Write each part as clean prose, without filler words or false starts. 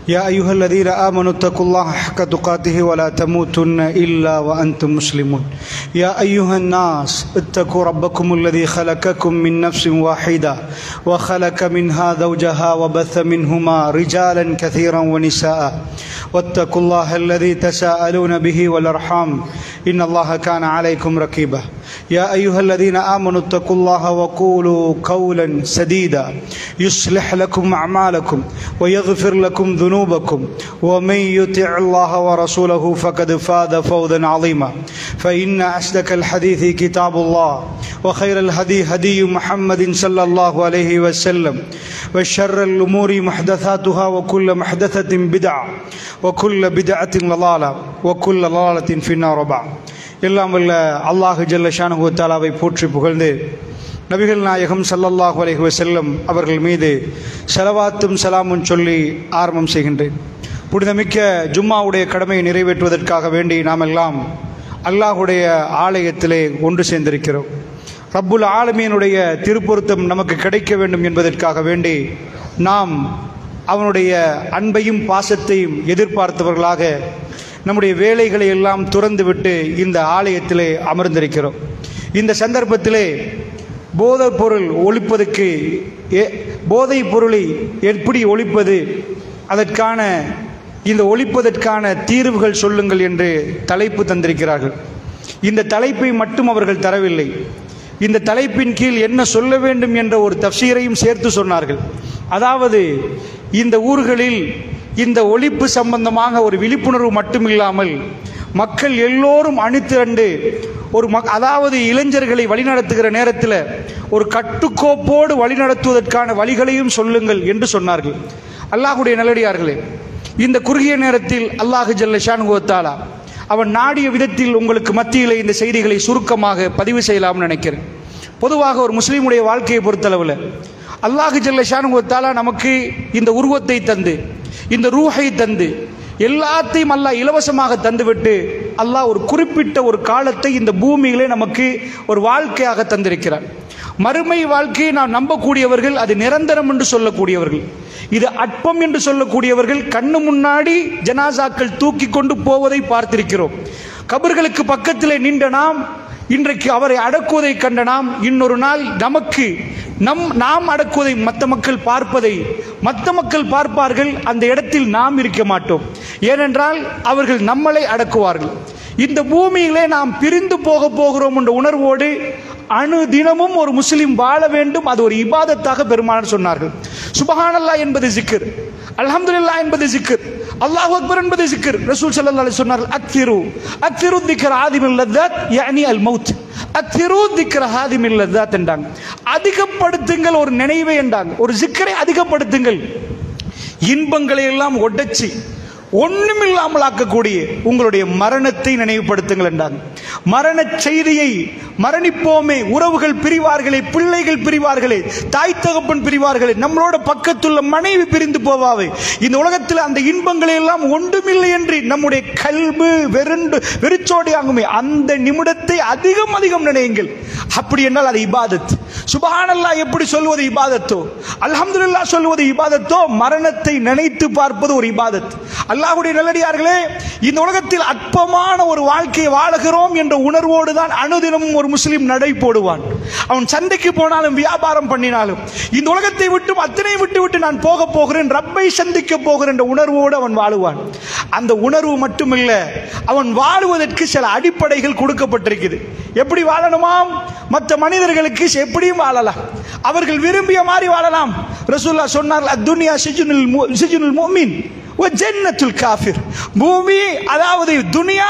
يا أيها الذين آمنوا اتقوا الله حق تقاته ولا تموتن إلا وأنتم مسلمون يا أيها الناس اتقوا ربكم الذي خلقكم من نفس واحدة وخلق منها زوجها وبث منهما رجالا كثيرا ونساء واتقوا الله الذي تساءلون به والأرحام إن الله كان عليكم رقيبا يا أيها الذين آمنوا اتقوا الله وقولوا قولا سديدا يصلح لكم أعمالكم ويغفر لكم ذنوبكم ومن يطع الله ورسوله فقد فاز فوزا عظيما فإن أصدق الحديث كتاب الله وخير الهدي هدي محمد صلى الله عليه وسلم وشر الأمور محدثاتها وكل محدثة بدعة وكل بدعة ضلالة وكل ضلالة في النار بعد எல்லாம் வல்ல அல்லாஹ் ஜல்ல ஷானஹு வ தஆலாவை போற்றி புகழ்ந்து நபிகள் நாயகம் ஸல்லல்லாஹு அலைஹி வஸல்லம் அவர்கள் மீது ஸலவாத்தும் ஸலாமும் சொல்லி ஆரம்பம் செய்கின்றேன். புனிதமிக்க ஜும்மாவுடைய கடமையை நிறைவேற்றுவதற்காக வேண்டி நாம் எல்லாம் அல்லாஹுடைய ஆலயத்திலே ஒன்று சேர்ந்திருக்கிறோம். ரப்புல் ஆலமீனுடைய திருப்பொருத்தம் நமக்கு கிடைக்க வேண்டும் என்பதற்காக வேண்டி நாம் அவனுடைய அன்பையும் பாசத்தையும் எதிர்பார்த்தவர்களாக நம்முடைய வேலைகளை எல்லாம் துறந்துவிட்டு இந்த ஆலயத்திலே அமர்ந்திருக்கிறோம். இந்த சந்தர்ப்பத்திலே போதைப் பொருள் ஒழிப்பதற்கு போதைப் பொருளை எப்படி ஒழிப்பது, அதற்கான இந்த ஒழிப்பதற்கான தீர்வுகள் சொல்லுங்கள் என்று தலைப்பு தந்திருக்கிறார்கள். இந்த தலைப்பை மட்டும் அவர்கள் தரவில்லை, இந்த தலைப்பின் கீழ் என்ன சொல்ல வேண்டும் என்ற ஒரு தஃசீரையும் சேர்த்து சொன்னார்கள். அதாவது இந்த ஊர்களில் இந்த ஒழிப்பு சம்பந்தமாக ஒரு விழிப்புணர்வு மட்டுமில்லாமல் மக்கள் எல்லோரும் அணிதிரண்டு ஒரு அதாவது இளைஞர்களை வழிநடத்துகிற நேரத்தில் ஒரு கட்டுக்கோப்போடு வழிநடத்துவதற்கான வழிகளையும் சொல்லுங்கள் என்று சொன்னார்கள். அல்லாஹுடைய நல்லடியார்களே, இந்த குறுகிய நேரத்தில் அல்லாஹ் ஜல்ல ஷானஹு வ தஆலா அவன் நாடிய விதத்தில் உங்களுக்கு மத்தியில் இந்த செய்திகளை சுருக்கமாக பதிவு செய்யலாம்னு நினைக்கிறேன். பொதுவாக ஒரு முஸ்லீமுடைய வாழ்க்கையை பொறுத்தளவில் அல்லாஹ் ஜல்ல ஷானஹு வ தஆலா நமக்கு இந்த உருவத்தை தந்து இந்த ரூஹை தந்து எல்லாத்தையும் அல்லாஹ் இலவசமாக தந்துவிட்டு அல்லாஹ் ஒரு குறிப்பிட்ட ஒரு காலத்தை இந்த பூமியிலே நமக்கு ஒரு வாழ்க்கையாக தந்திருக்கிறார். மறுமை வாழ்க்கையை நாம் நம்பக்கூடியவர்கள், அது நிரந்தரம் என்று சொல்லக்கூடியவர்கள், இது அற்பம் என்று சொல்லக்கூடியவர்கள் கண்ணு முன்னாடி ஜனாசாக்கள் தூக்கி கொண்டு போவதை பார்த்திருக்கிறோம். கபர்களுக்கு பக்கத்திலே நின்ற நாம் இன்றைக்கு அவரை அடக்குவதை கண்ட நாம் இன்னொரு நாள் நமக்கு நாம் அடக்குவதை மற்ற மக்கள் பார்ப்பதை மற்ற மக்கள் பார்ப்பார்கள், அந்த இடத்தில் நாம் இருக்க மாட்டோம். ஏனென்றால் அவர்கள் நம்மளை அடக்குவார்கள். இந்த பூமியிலே நாம் பிரிந்து போகிறோம் என்ற உணர்வோடு அணு தினமும் ஒரு முஸ்லிம் வாழ வேண்டும். அது ஒரு இபாதத்தாக பெருமானார் சொன்னார்கள். சுப்ஹானல்லாஹ் என்பது ஜிக்ர், அல்ஹம்துலில்லாஹ் என்பது ஜிக்ர், அல்லாஹு அக்பர் என்பது ஜிக்ர். ரசூல் ஸல்லல்லாஹு அலைஹி சொன்னார்கள், அக்திரு திக்ர ஆதிமில் லذات யானி அல் மௌத், அக்திரு திக்ர ஆதிமில் லذات என்றாங்க. அதிகப்படுத்துங்கள் ஒரு நினைவை என்றாங்க, ஒரு ஜிக்ரை அதிகப்படுத்துங்கள். இன்பங்களை எல்லாம் ஒட்டச்சி ஒண்ணுமில்லாமல் ஆக்கக்கூடிய உங்களுடைய மரணத்தை நினைவுபடுத்துங்கள் என்றாங்க. மரண செய்தியை, மரணிப்போமே, உறவுகள் பிரிவார்களே, பிள்ளைகள் பிரிவார்களே, தாய் தகப்பன் பிரிவார்களே, நம்மளோட பக்கத்துள்ள மனைவி பிரிந்து போவாவே, இந்த உலகத்தில் அந்த இன்பங்களை எல்லாம் ஒன்றுமில்லை என்று நம்முடைய கல்பு வெறிச்சோடி ஆகுமே, அந்த நிமிடத்தை அதிகம் அதிகம் நினையுங்கள். அப்படி என்றால் அது இபாதத். சுப்ஹானல்லாஹ் எப்படி சொல்வது இபாதத்தோ, அல்ஹம்துலில்லாஹ் சொல்வது இபாதத்தோ, மரணத்தை நினைத்து பார்ப்பது ஒரு இபாதத். அல்லாஹ்வுடைய நல்லடியார்களே, இந்த உலகத்தில் அற்பமான ஒரு வாழ்க்கையை வாழுகிறோம் என்ற உணர்வோடு தான் அனுதினமும் ஒரு முஸ்லிம் நடை போடுவான். அவன் சந்தைக்கு போனாலும் வியாபாரம் பண்ணினாலும் இந்த உலகத்தை விட்டு அத்தனை விட்டு நான் போகிறேன், ரப்பை சந்திக்க போகிறேன் என்ற உணர்வோடு அவன் வாழுவான். அந்த உணர்வு மட்டுமில்ல, அவன் வாழுவதற்கு சில அடிப்படைகள் கொடுக்கப்பட்டிருக்குது. எப்படி வாழணுமாம், மற்ற மனிதர்களுக்கு எப்படியும் வாழலாம், அவர்கள் விரும்பிய மாதிரி வாழலாம். ரசூலுல்லாஹ் சொன்னார்கள், அத்துன்யா சிஜ்னுல் முஃமின் வ ஜன்னத்துல் காஃபிர். பூமி அதாவது துனியா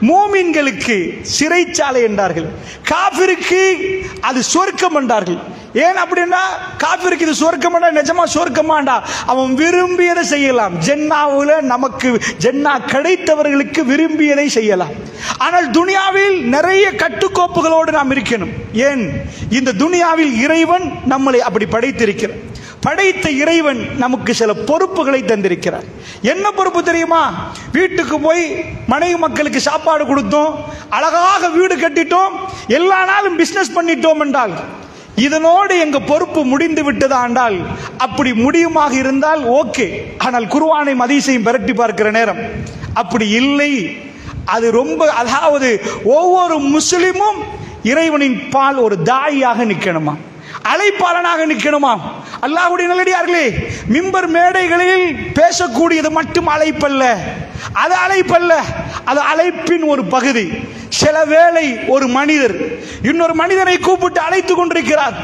மூமின்களுக்கு சிறைச்சாலை என்றார்கள், காஃபிருக்கு அது சொர்க்கம் என்றார்கள். ஏன் அப்படின்னா, காஃபிருக்கு இது சொர்க்கமாண்டா, நிஜமா சொர்க்கமாண்டா, அவன் விரும்பியதை செய்யலாம். ஜன்னாவுல நமக்கு ஜன்னா கிடைத்தவர்களுக்கு விரும்பியதை செய்யலாம். ஆனால் துனியாவில் நிறைய கட்டுக்கோப்புகளோடு நாம் இருக்கணும். ஏன், இந்த துனியாவில் இறைவன் நம்மளை அப்படி படைத்திருக்கிறார். படைத்த இறைவன் நமக்கு சில பொறுப்புகளை தந்திருக்கிறார். என்ன பொறுப்பு தெரியுமா? வீட்டுக்கு போய் மனைவி மக்களுக்கு சாப்பாடு கொடுத்தோம், அழகாக வீடு கட்டிட்டோம், எல்லா நாளும் பிசினஸ் பண்ணிட்டோம் என்றால் இதனோடு எங்க பொறுப்பு முடிந்து விட்டதா என்றால் அப்படி முடியுமாக இருந்தால் ஓகே. ஆனால் குர்ஆனை ஹதீஸையும் பிரட்டி பார்க்கிற நேரம் அப்படி இல்லை. அது ரொம்ப, அதாவது ஒவ்வொரு முஸ்லிமும் இறைவனின் பால் ஒரு தாயாக நிற்கணுமா, அழைப்பாளனாக நிற்கணுமா. அல்லாஹ்வுடைய நல்லடியார்களே, மிம்பர் மேடைகளில் பேசக்கூடியது மட்டும் அழைப்பல்ல, அது அழைப்பல்ல, அது அழைப்பின் ஒரு பகுதி. சில வேளை ஒரு மனிதர் இன்னொரு மனிதனை கூப்பிட்டு அழைத்து கொண்டிருக்கிறார்.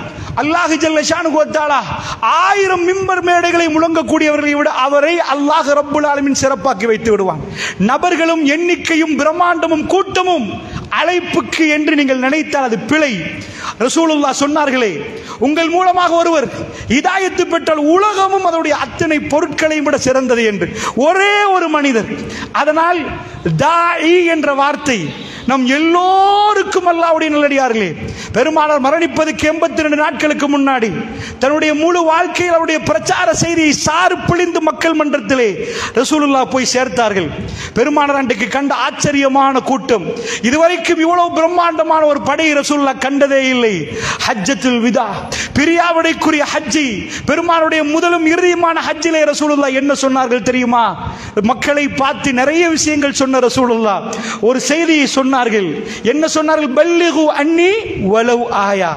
அல்லாஹ் ஜல்ல ஷானுஹு வ தஆலா 1000 மிம்பர் மேடைகளை முழங்கக்கூடியவர்களை விட அவரை அல்லாஹ் ரப்புல் ஆலமீன் சிறப்பாக்கி வைத்து விடுவான். நபர்களும் எண்ணிக்கையும் பிரம்மாண்டமும் கூட்டமும் அழைப்புக்கு என்று நீங்கள் நினைத்தால் அது பிழை. ரசூலுல்லாஹ் சொன்னார்களே, உங்கள் மூலமாக ஒருவர் ஹிதாயத்து பெற்றால் உலகமும் அதனுடைய அத்தனை பொருட்களையும் விட சிறந்தது என்று. ஒரே ஒரு மனிதர். அதனால் தாஇ என்ற வார்த்தை நம் எல்லோருக்கும் அல்லாஹ்வுடைய நல்லடியார்களே, பெருமானார் மரணிப்பதற்கு 82 நாட்களுக்கு முன்னாடி தன்னுடைய முழு வாழ்க்கையில் அவருடைய பிரச்சார செய்தியை சாறு பிழிந்து மக்கள் மன்றத்திலே ரசூலுல்லாஹ் போய் சேர்த்தார்கள். பெருமானார் அன்றைக்கு கண்ட ஆச்சரியமான கூட்டம், இதுவரைக்கும் இவ்வளவு பிரம்மாண்டமான ஒரு படை ரசூலுல்லாஹ் கண்டதே இல்லை. ஹஜ்ஜத்துல் விதா, பிரியாவிடைக்குரிய ஹஜ்ஜி, பெருமானுடைய முதலும் இறுதியுமான ஹஜ்ஜிலே ரசூலுல்லாஹ் என்ன சொன்னார்கள் தெரியுமா? மக்களை பார்த்து நிறைய விஷயங்கள் சொன்ன ரசூலுல்லாஹ் ஒரு செய்தியை சொன்னார்கள். என்ன சொன்னார்கள்? பல்லிகு அன்னி வலவ் ஆயா.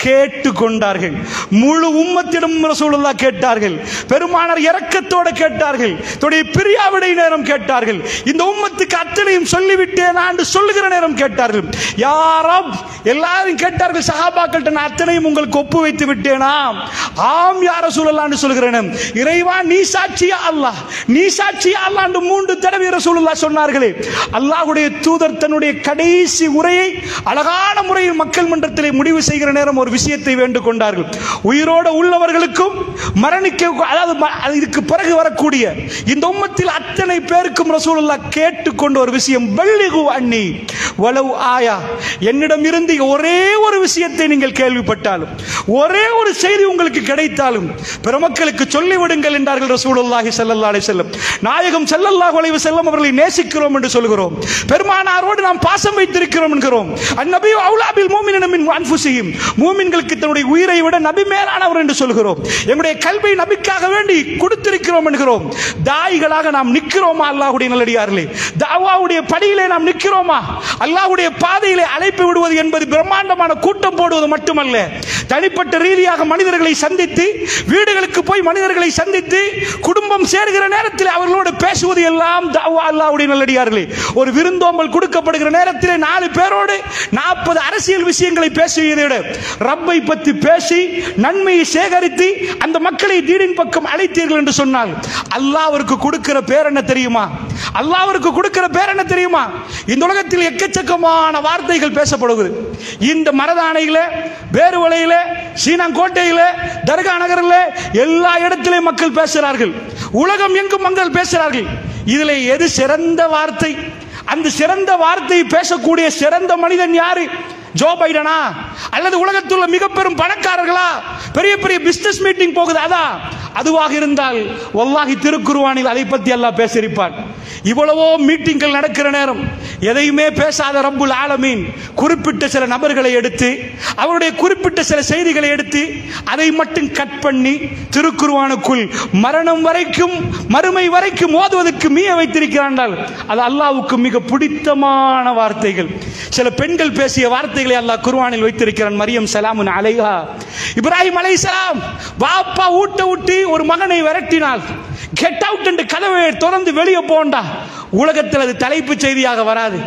கேட்டு கொண்டார்கள். முழு உம்மத்திடம் ரசூலுல்லாஹ் கேட்டார்கள். பெருமானார் இரக்கத்தோடு கேட்டார்கள். தன்னுடைய பிரியாவிடை நேரம் கேட்டார்கள். இந்த உம்மத்துக்கு அத்தனையும் சொல்லிவிட்டேனா என்று சொல்லுகிற நேரம் கேட்டார்கள். யா ரப், எல்லாரும் கேட்டார்கள் சஹாபாக்கள்ட்ட, நான் அத்தனையும் உங்களுக்கு ஒப்பு வைத்து விட்டேனா? ஆம் யா ரசூலுல்லாஹ் என்று சொல்கிறேன். இறைவா நீ சாட்சியா அல்லாஹ், நீ சாட்சியா அல்லாஹ் என்று 3 தடவை ரசூலுல்லாஹ் சொன்னார்களே. அல்லாஹ்வுடைய தூதர் தன்னுடைய கடைசி உரையை அழகான முறையில் மக்கள் மன்றத்திலே முடிவு செய்கிற நேரம் ஒரு விஷயத்தை வேண்டிக் கொண்டார்கள். உயிரோடு உள்ளவர்களுக்கும் மரணிக்க, அதாவது இதுக்கு பிறகு வரக்கூடிய இந்த உம்மத்தில் அத்தனை பேருக்கும் ரசூலுல்லாஹ் கேட்டுக்கொண்ட ஒரு விஷயம், பல்லிகு அன்னி வலவ் ஆயா. என்னிடம் இருந்து ஒரே ஒரு விஷயத்தை நீங்கள் கேள்விப்பட்டாலும், ஒரே ஒரு செய்தி உங்களுக்கு கிடைத்தாலும் பெருமக்களுக்கு சொல்லிவிடுங்கள் என்றார்கள் ரசூலுல்லாஹி ஸல்லல்லாஹு அலைஹி வஸல்லம். நாயகம் ஸல்லல்லாஹு அலைஹி வஸல்லம் அவர்களை நேசிக்கிறோம் என்று சொல்கிறோம். பெருமானாரோடு நாம் பாசம் வைத்திருக்கிறோம் என்கிறோம். அந்நபி அவுலா பில் முஃமினீன மின் அன்ஃபுஸிஹிம், மூமின்களுக்கு தன்னுடைய உயிரை விட நபி மேலானவர் என்று சொல்கிறோம். எங்களுடைய கல்வை நபிக்காக வேண்டி கொடுத்திருக்கிறோம் என்கிறோம். தாயிகளாக நாம் நிற்கிறோமா? அல்லாஹ்வுடைய நல்லடியார்களே, தாவாவுடைய படியிலே நாம் நிற்கிறோமா? அல்லாஹ்வுடைய பாதையிலே அழைப்பு விடுவது என்பது பிரம்மாண்டமான கூட்டம் போடுவது மட்டுமல்ல, தனிப்பட்ட ரீதியாக மனிதர்களை சந்தித்து, வீடுகளுக்கு போய் மனிதர்களை சந்தித்து, குடும்பம் சேர்கிற நேரத்தில் அவர்களோடு பேசுவது எல்லாம் தாவா. அல்லாஹ்வுடைய நல்லடியார்களே, ஒரு விருந்தோம்பல் கொடுக்கப்படுகிற நேரத்தில் 4 பேரோடு 40 அரசியல் விஷயங்களை பேசுவதை விட ரப்பை பற்றி பேசி நன்மையை சேகரித்து அந்த மக்களை தீனின் பக்கம் அழைத்தீர்கள் என்று சொன்னால் அல்லாஹ்விற்கு கொடுக்கிற பேர் என்ன தெரியுமா? அல்லாஹ்விற்கு கொடுக்கிற பேர் என்ன தெரியுமா? இந்த உலகத்தில் எக்கச்சக்கமான வார்த்தைகள் பேசப்படுகிறது. இந்த மரதானையில, வேறுவலையில, சீனாங்கோட்டையில, தர்கா நகரில் எல்லா இடத்திலும் மக்கள் பேசுகிறார்கள். உலகம் எங்கும் மக்கள் பேசுகிறார்கள். இதில் எது சிறந்த வார்த்தை? அந்த சிறந்த வார்த்தையை பேசக்கூடிய சிறந்த மனிதன் யாரு? ஜோ பைடனா? அல்லது உலகத்தில் உள்ள மிக பெரும் பணக்காரர்களா? பெரிய பெரிய பிசினஸ் மீட்டிங் போகுது அதான்? அதுவாக இருந்தால் வல்லாஹி திருக்குர்ஆனில் அதை பற்றி அல்லாஹ் பேசியிருப்பான். இவ்வளவோ மீட்டிங்கள் நடக்கிற நேரம் எதையுமே பேசாத ரப்புல் ஆலமீன் குறிப்பிட்ட சில நபர்களை எடுத்து, அவருடைய குறிப்பிட்ட சில செய்திகளை எடுத்து அதை மட்டும் கட் பண்ணி திருக்குர்ஆனுக்குள் மரணம் வரைக்கும், மறுமை வரைக்கும் ஓதுவதற்கு மீய வைத்திருக்கிறார்கள். அது அல்லாஹ்வுக்கு மிக பிடித்தமான வார்த்தைகள். சில பெண்கள் பேசிய வார்த்தைகளை அல்லாஹ் குர்ஆனில் வைத்திருக்கிறான். மரியம் ஸலாமுன் அலைஹா, இப்ராஹிம் அலைஹிஸ்ஸலாம் வாப்பா ஊட்ட ஊட்டி ஒரு மகனை விரட்டினாள். கெட் அவுட் என்று கதவை திறந்து வெளியே போண்டா. உலகத்தில் அது தலைப்பு செய்தியாக வராது.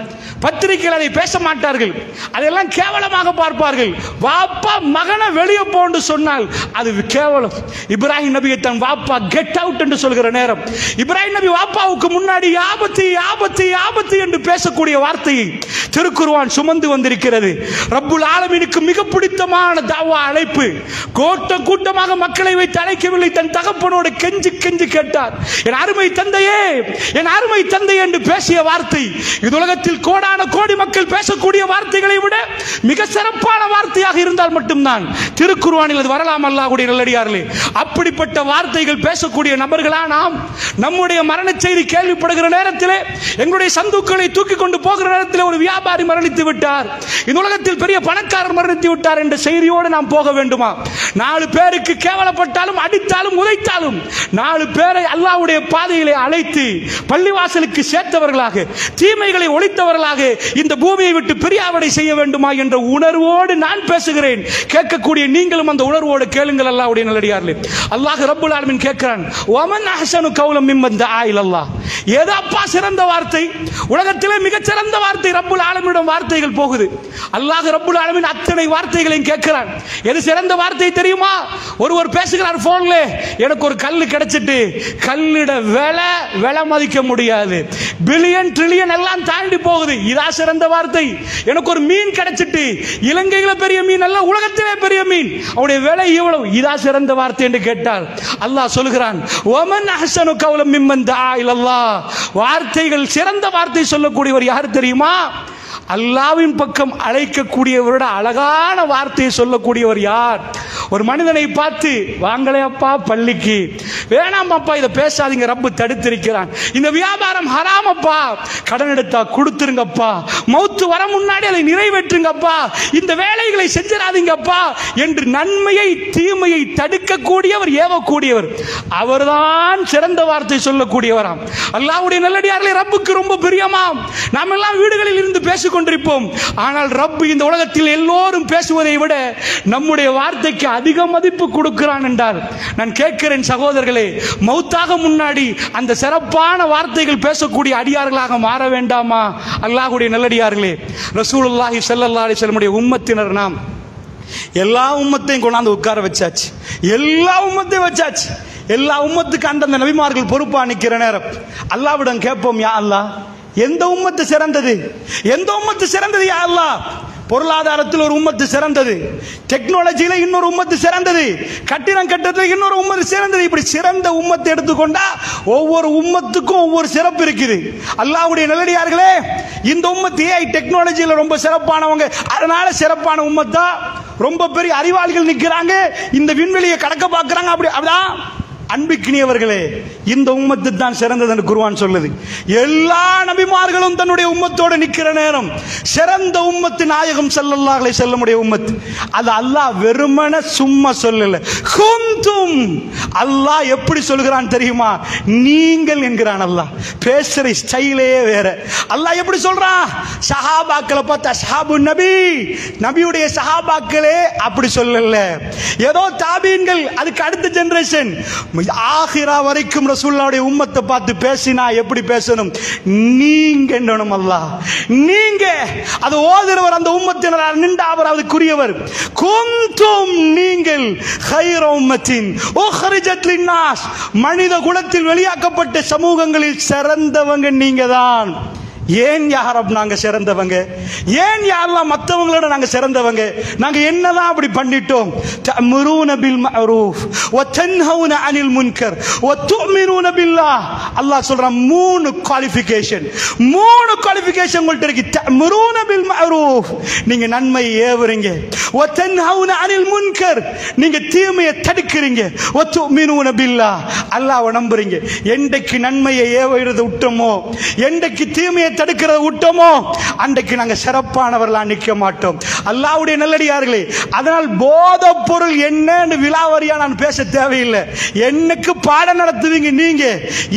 பத்திரிகையில் அதை பேச மாட்டார்கள். அதெல்லாம் கேவலமாக பார்ப்பார்கள். வாப்பா மகனை வெளியே போன்னு சொன்னால் அது கேவலம். இப்ராஹிம் நபியை தன் வாப்பா கெட் அவுட் என்று சொல்கிற நேரம், இப்ராஹிம் நபி வாப்பாவுக்கு முன்னாடி ஆபத்து ஆபத்து ஆபத்து என்று பேசக்கூடிய வார்த்தையை திருக்குர்ஆன் சுமந்து வந்திருக்கிறது. ரப்புல் ஆலமீனுக்கு மிக பிடித்தமான தாவா அழைப்பு. கூட்டமாக மக்களை வைத்து அழைக்கவில்லை, தன் தகப்பனோடு கெஞ்சி கெஞ்சி கேட்டார். என் அருமை தந்தையே, என் அருமை தந்தை என்று பேசிய வார்த்தை இது உலகத்தில் கோடான கோடான கோடி மக்கள் பேசக்கூடிய வார்த்தைகளை விட மிக சிறப்பான வார்த்தையாக இருந்தால் மட்டும்தான் திருக்குர்ஆனில் அது வரலாம். அல்லாஹ்வுடைய நல்லடியார்களே, அப்படிப்பட்ட வார்த்தைகள் பேசக்கூடிய நபர்களா நாம்? நம்முடைய மரண செய்தி கேள்விப்படுகிற நேரத்தில், எங்களுடைய சந்துக்களை தூக்கி கொண்டு போகிற நேரத்தில் ஒரு வியாபாரி மரணித்து விட்டார், இந்த உலகத்தில் பெரிய பணக்காரர் மரணித்து விட்டார் என்ற செய்தியோடு நாம் போக வேண்டுமா? 4 பேருக்கு கேவலப்பட்டாலும் அடித்தாலும் உதைத்தாலும் 4 பேரை அல்லாஹ்வுடைய பாதையிலே அழைத்து பள்ளிவாசலுக்கு சேர்த்தவர்களாக, தீமைகளை ஒழித்தவர்களாக இந்த பூமியை விட்டு பிரியாவிடை செய்ய வேண்டுமா என்ற உணர்வோடு நான் பேசுகிறேன். கேட்கக்கூடிய நீங்களும் அந்த உணர்வோடு கேளுங்கள். அல்லாஹ்வுடைய நல்லடியார்களே, அல்லாஹ் ரப்புல் ஆலமீன் கேட்கிறான், வமன் அஹ்ஸனு கௌலம் மிம்மன் தஆ இலல்லாஹ். ஏதப்பா சிறந்த வார்த்தை? உலகத்திலே மிகச் சிறந்த வார்த்தை ரப்புல் ஆலமீனிடம் வார்த்தைகள் போகுது. அல்லாஹ் ரப்புல் ஆலமீன் அத்தனை வார்த்தைகளையும் கேட்கிறான். எது சிறந்த வார்த்தை தெரியுமா? ஒருவர் பேசுகிறார் போன்ல, எனக்கு ஒரு கல்லு கிடைச்சிட்டு, கல்லிட விலை மதிக்க முடியாது, பில்லியன் ட்ரில்லியன் எல்லாம் தாண்டி போகுது, இதா சிறந்த வார்த்தை? எனக்கு ஒரு மீன் கிடைச்சிட்டு, இலங்கையில பெரிய மீன் அல்ல, உலகத்திலே பெரிய மீன், அவருடைய விலை இவ்வளவு, இதா சிறந்த வார்த்தை என்று கேட்டால் அல்லாஹ் சொல்கிறான், வமன் அஹ்ஸனு கௌலம் மிம்மன் தஆ இலல்லாஹ். வார்த்தைகள் சிறந்த வார்த்தை சொல்லக்கூடியவர் யார் தெரியுமா? அல்லாஹ்வின் பக்கம் அழைக்கக்கூடியவரோட அழகான வார்த்தையை சொல்லக்கூடியவர் யார்? ஒரு மனிதனை பார்த்து, வாங்களே அப்பா பள்ளிக்கு, வேணாம் அப்பா இதை பேசாதீங்க, ரப்பு தடுத்திருக்கிறான், இந்த வியாபாரம் ஹராம் அப்பா, கடன் எடுத்தா கொடுத்துருங்கப்பா, மௌத்து வர முன்னாடி அதை நிறைவேற்றுங்கப்பா, இந்த வேலைகளை செஞ்சிடாதீங்கப்பா என்று நன்மையை தீமையை தடுக்கக்கூடியவர், ஏவக்கூடியவர், அவர்தான் சிறந்த வார்த்தை சொல்லக்கூடியவராம். அல்லாஹ்வுடைய நல்லடியார்களே, ரப்புக்கு ரொம்ப பிரியமாம். நாம் எல்லாம் வீடுகளில் இருந்து கொண்டிருப்போம், ஆனால் ரப்பு இந்த உலகத்தில் எல்லோரும் பேசுவதை விட நம்முடைய வார்த்தைக்கு அதிக மதிப்பு கொடுக்கிறான் என்றால், நான் கேட்கிறேன் சகோதரர்களே, மௌத்தாக முன்னாடி அந்த சிறப்பான வார்த்தைகள் பேசக்கூடிய அடியார்களாக மாற வேண்டாமா? அல்லாஹ்வுடைய நல்லடியார்களே, ரசூலுல்லாஹி ஸல்லல்லாஹு அலைஹி வஸல்லம் உம்மத்தினர் நாம். எல்லா உம்மத்தையும் கொண்டாந்து உட்கார வச்சாச்சு, எல்லா உம்மத்தையும் வச்சாச்சு, எல்லா உம்மத்துக்கு அந்தந்த நபிமார்கள் பொறுப்பா நிக்கிற நேரம் அல்லாஹ்விடம் கேட்போம், யா அல்லாஹ் எந்த உம்மத்து சிறந்தது? எந்த உம்மத்து சிறந்தது யா அல்லாஹ்? பொருளாதாரத்தில் ஒரு உம்மத்து சிறந்தது, டெக்னாலஜியில இன்னொரு உம்மத்து சிறந்தது, கட்டிடம் கட்டத்தில் இன்னொரு உம்மத்து சிறந்தது. இப்படி சிறந்த உம்மத்தை எடுத்துக்கொண்டா ஒவ்வொரு உம்மத்துக்கும் ஒவ்வொரு சிறப்பு இருக்குது. அல்லாஹ்வுடைய நல்லடியார்களே, இந்த உம்மத்து ஏஐ டெக்னாலஜியில ரொம்ப சிறப்பானவங்க, அதனால சிறப்பான உம்மத்தா? ரொம்ப பெரிய அறிவாளிகள் நிக்கிறாங்க, இந்த விண்வெளியை கடக்க பார்க்கறாங்க, அப்படிதான் அன்பிக்கினியவர்களே, இந்த உம்மத்து தான் சிறந்தது என்று குர்ஆன் சொல்லுது. எல்லா நபிமார்களும் தன்னுடைய உம்மத்தோடு நிக்கிற நேரம் சிறந்த உம்மத்து நாயகம் ஸல்லல்லாஹு அலைஹி வஸல்லம் உம்மத். அது அல்லாஹ் வெறுமனே சும்மா சொல்லல, குந்தும். அல்லாஹ் எப்படி சொல்கிறான் தெரியுமா? நீங்கள் என்கிறான். அல்லாஹ் பேசுற ஸ்டைலே வேற. அல்லாஹ் எப்படி சொல்றான்? சஹாபாக்களை பார்த்து அஸ்ஹாபுன் நபி, நபியுடைய சஹாபாக்களே அப்படி சொல்லல. ஏதோ தாபீன்கள், அதுக்கு அடுத்த ஜெனரேஷன், ஆகிரா வரைக்கும் ரசூலுல்லாஹ்வுடைய உம்மத்தை பார்த்து பேசினா எப்படி பேசணும்? நீங்க என்னணும். அல்லாஹ் நீங்க அது ஓதுறவர் அந்த உம்மத்தினர் நின்று அவர் அதுக்குரியவர். குந்தும், நீங்கள் கைர உம்மத்தின் உஹ்ரிஜத் லின்னாஸ், மனித குலத்தில் வெளியாக்கப்பட்ட சமூகங்களில் சிறந்தவங்க நீங்க தான். ஏன் யா ரப் நாங்க சிறந்தவங்க? ஏன் யா அல்லாஹ் மத்தவங்களோட நாங்க சிறந்தவங்க? நாங்க என்னதான் அப்படி பண்ணிட்டோம்? தஅமுரூன பில் மஅரூஃப் வ தன்ஹவுன அனில் முன்கர் வ து'மினூன பில்லாஹ். அல்லாஹ் சொல்றான் 3 குவாலிஃபிகேஷன், 3 குவாலிஃபிகேஷன் உங்கள்ட்ட இருக்கு. தஅமுரூன பில் மஅரூஃப், நீங்க நன்மை ஏவுறீங்க. வ தன்ஹவுன அனில் முன்கர், நீங்க தீமையை தடுக்கிறீங்க. வ து'மினூன பில்லாஹ், அல்லாஹ்வை நம்புறீங்க. என்றைக்கு நன்மையை ஏவுறது விட்டோமோ, என்றைக்கு தீமையை தடுக்கிறத விட்டோமோ, அன்றைக்கு நாங்க சிறப்பானவர்களா நிக்க மாட்டோம். அல்லாஹ்வுடைய நல்லடியார்களே, அதனால் போதை பொருள் என்னன்னு விலாவரியா நான் பேச தேவையில்லை. என்னைக்கு பாடம் நடத்துவீங்க நீங்க?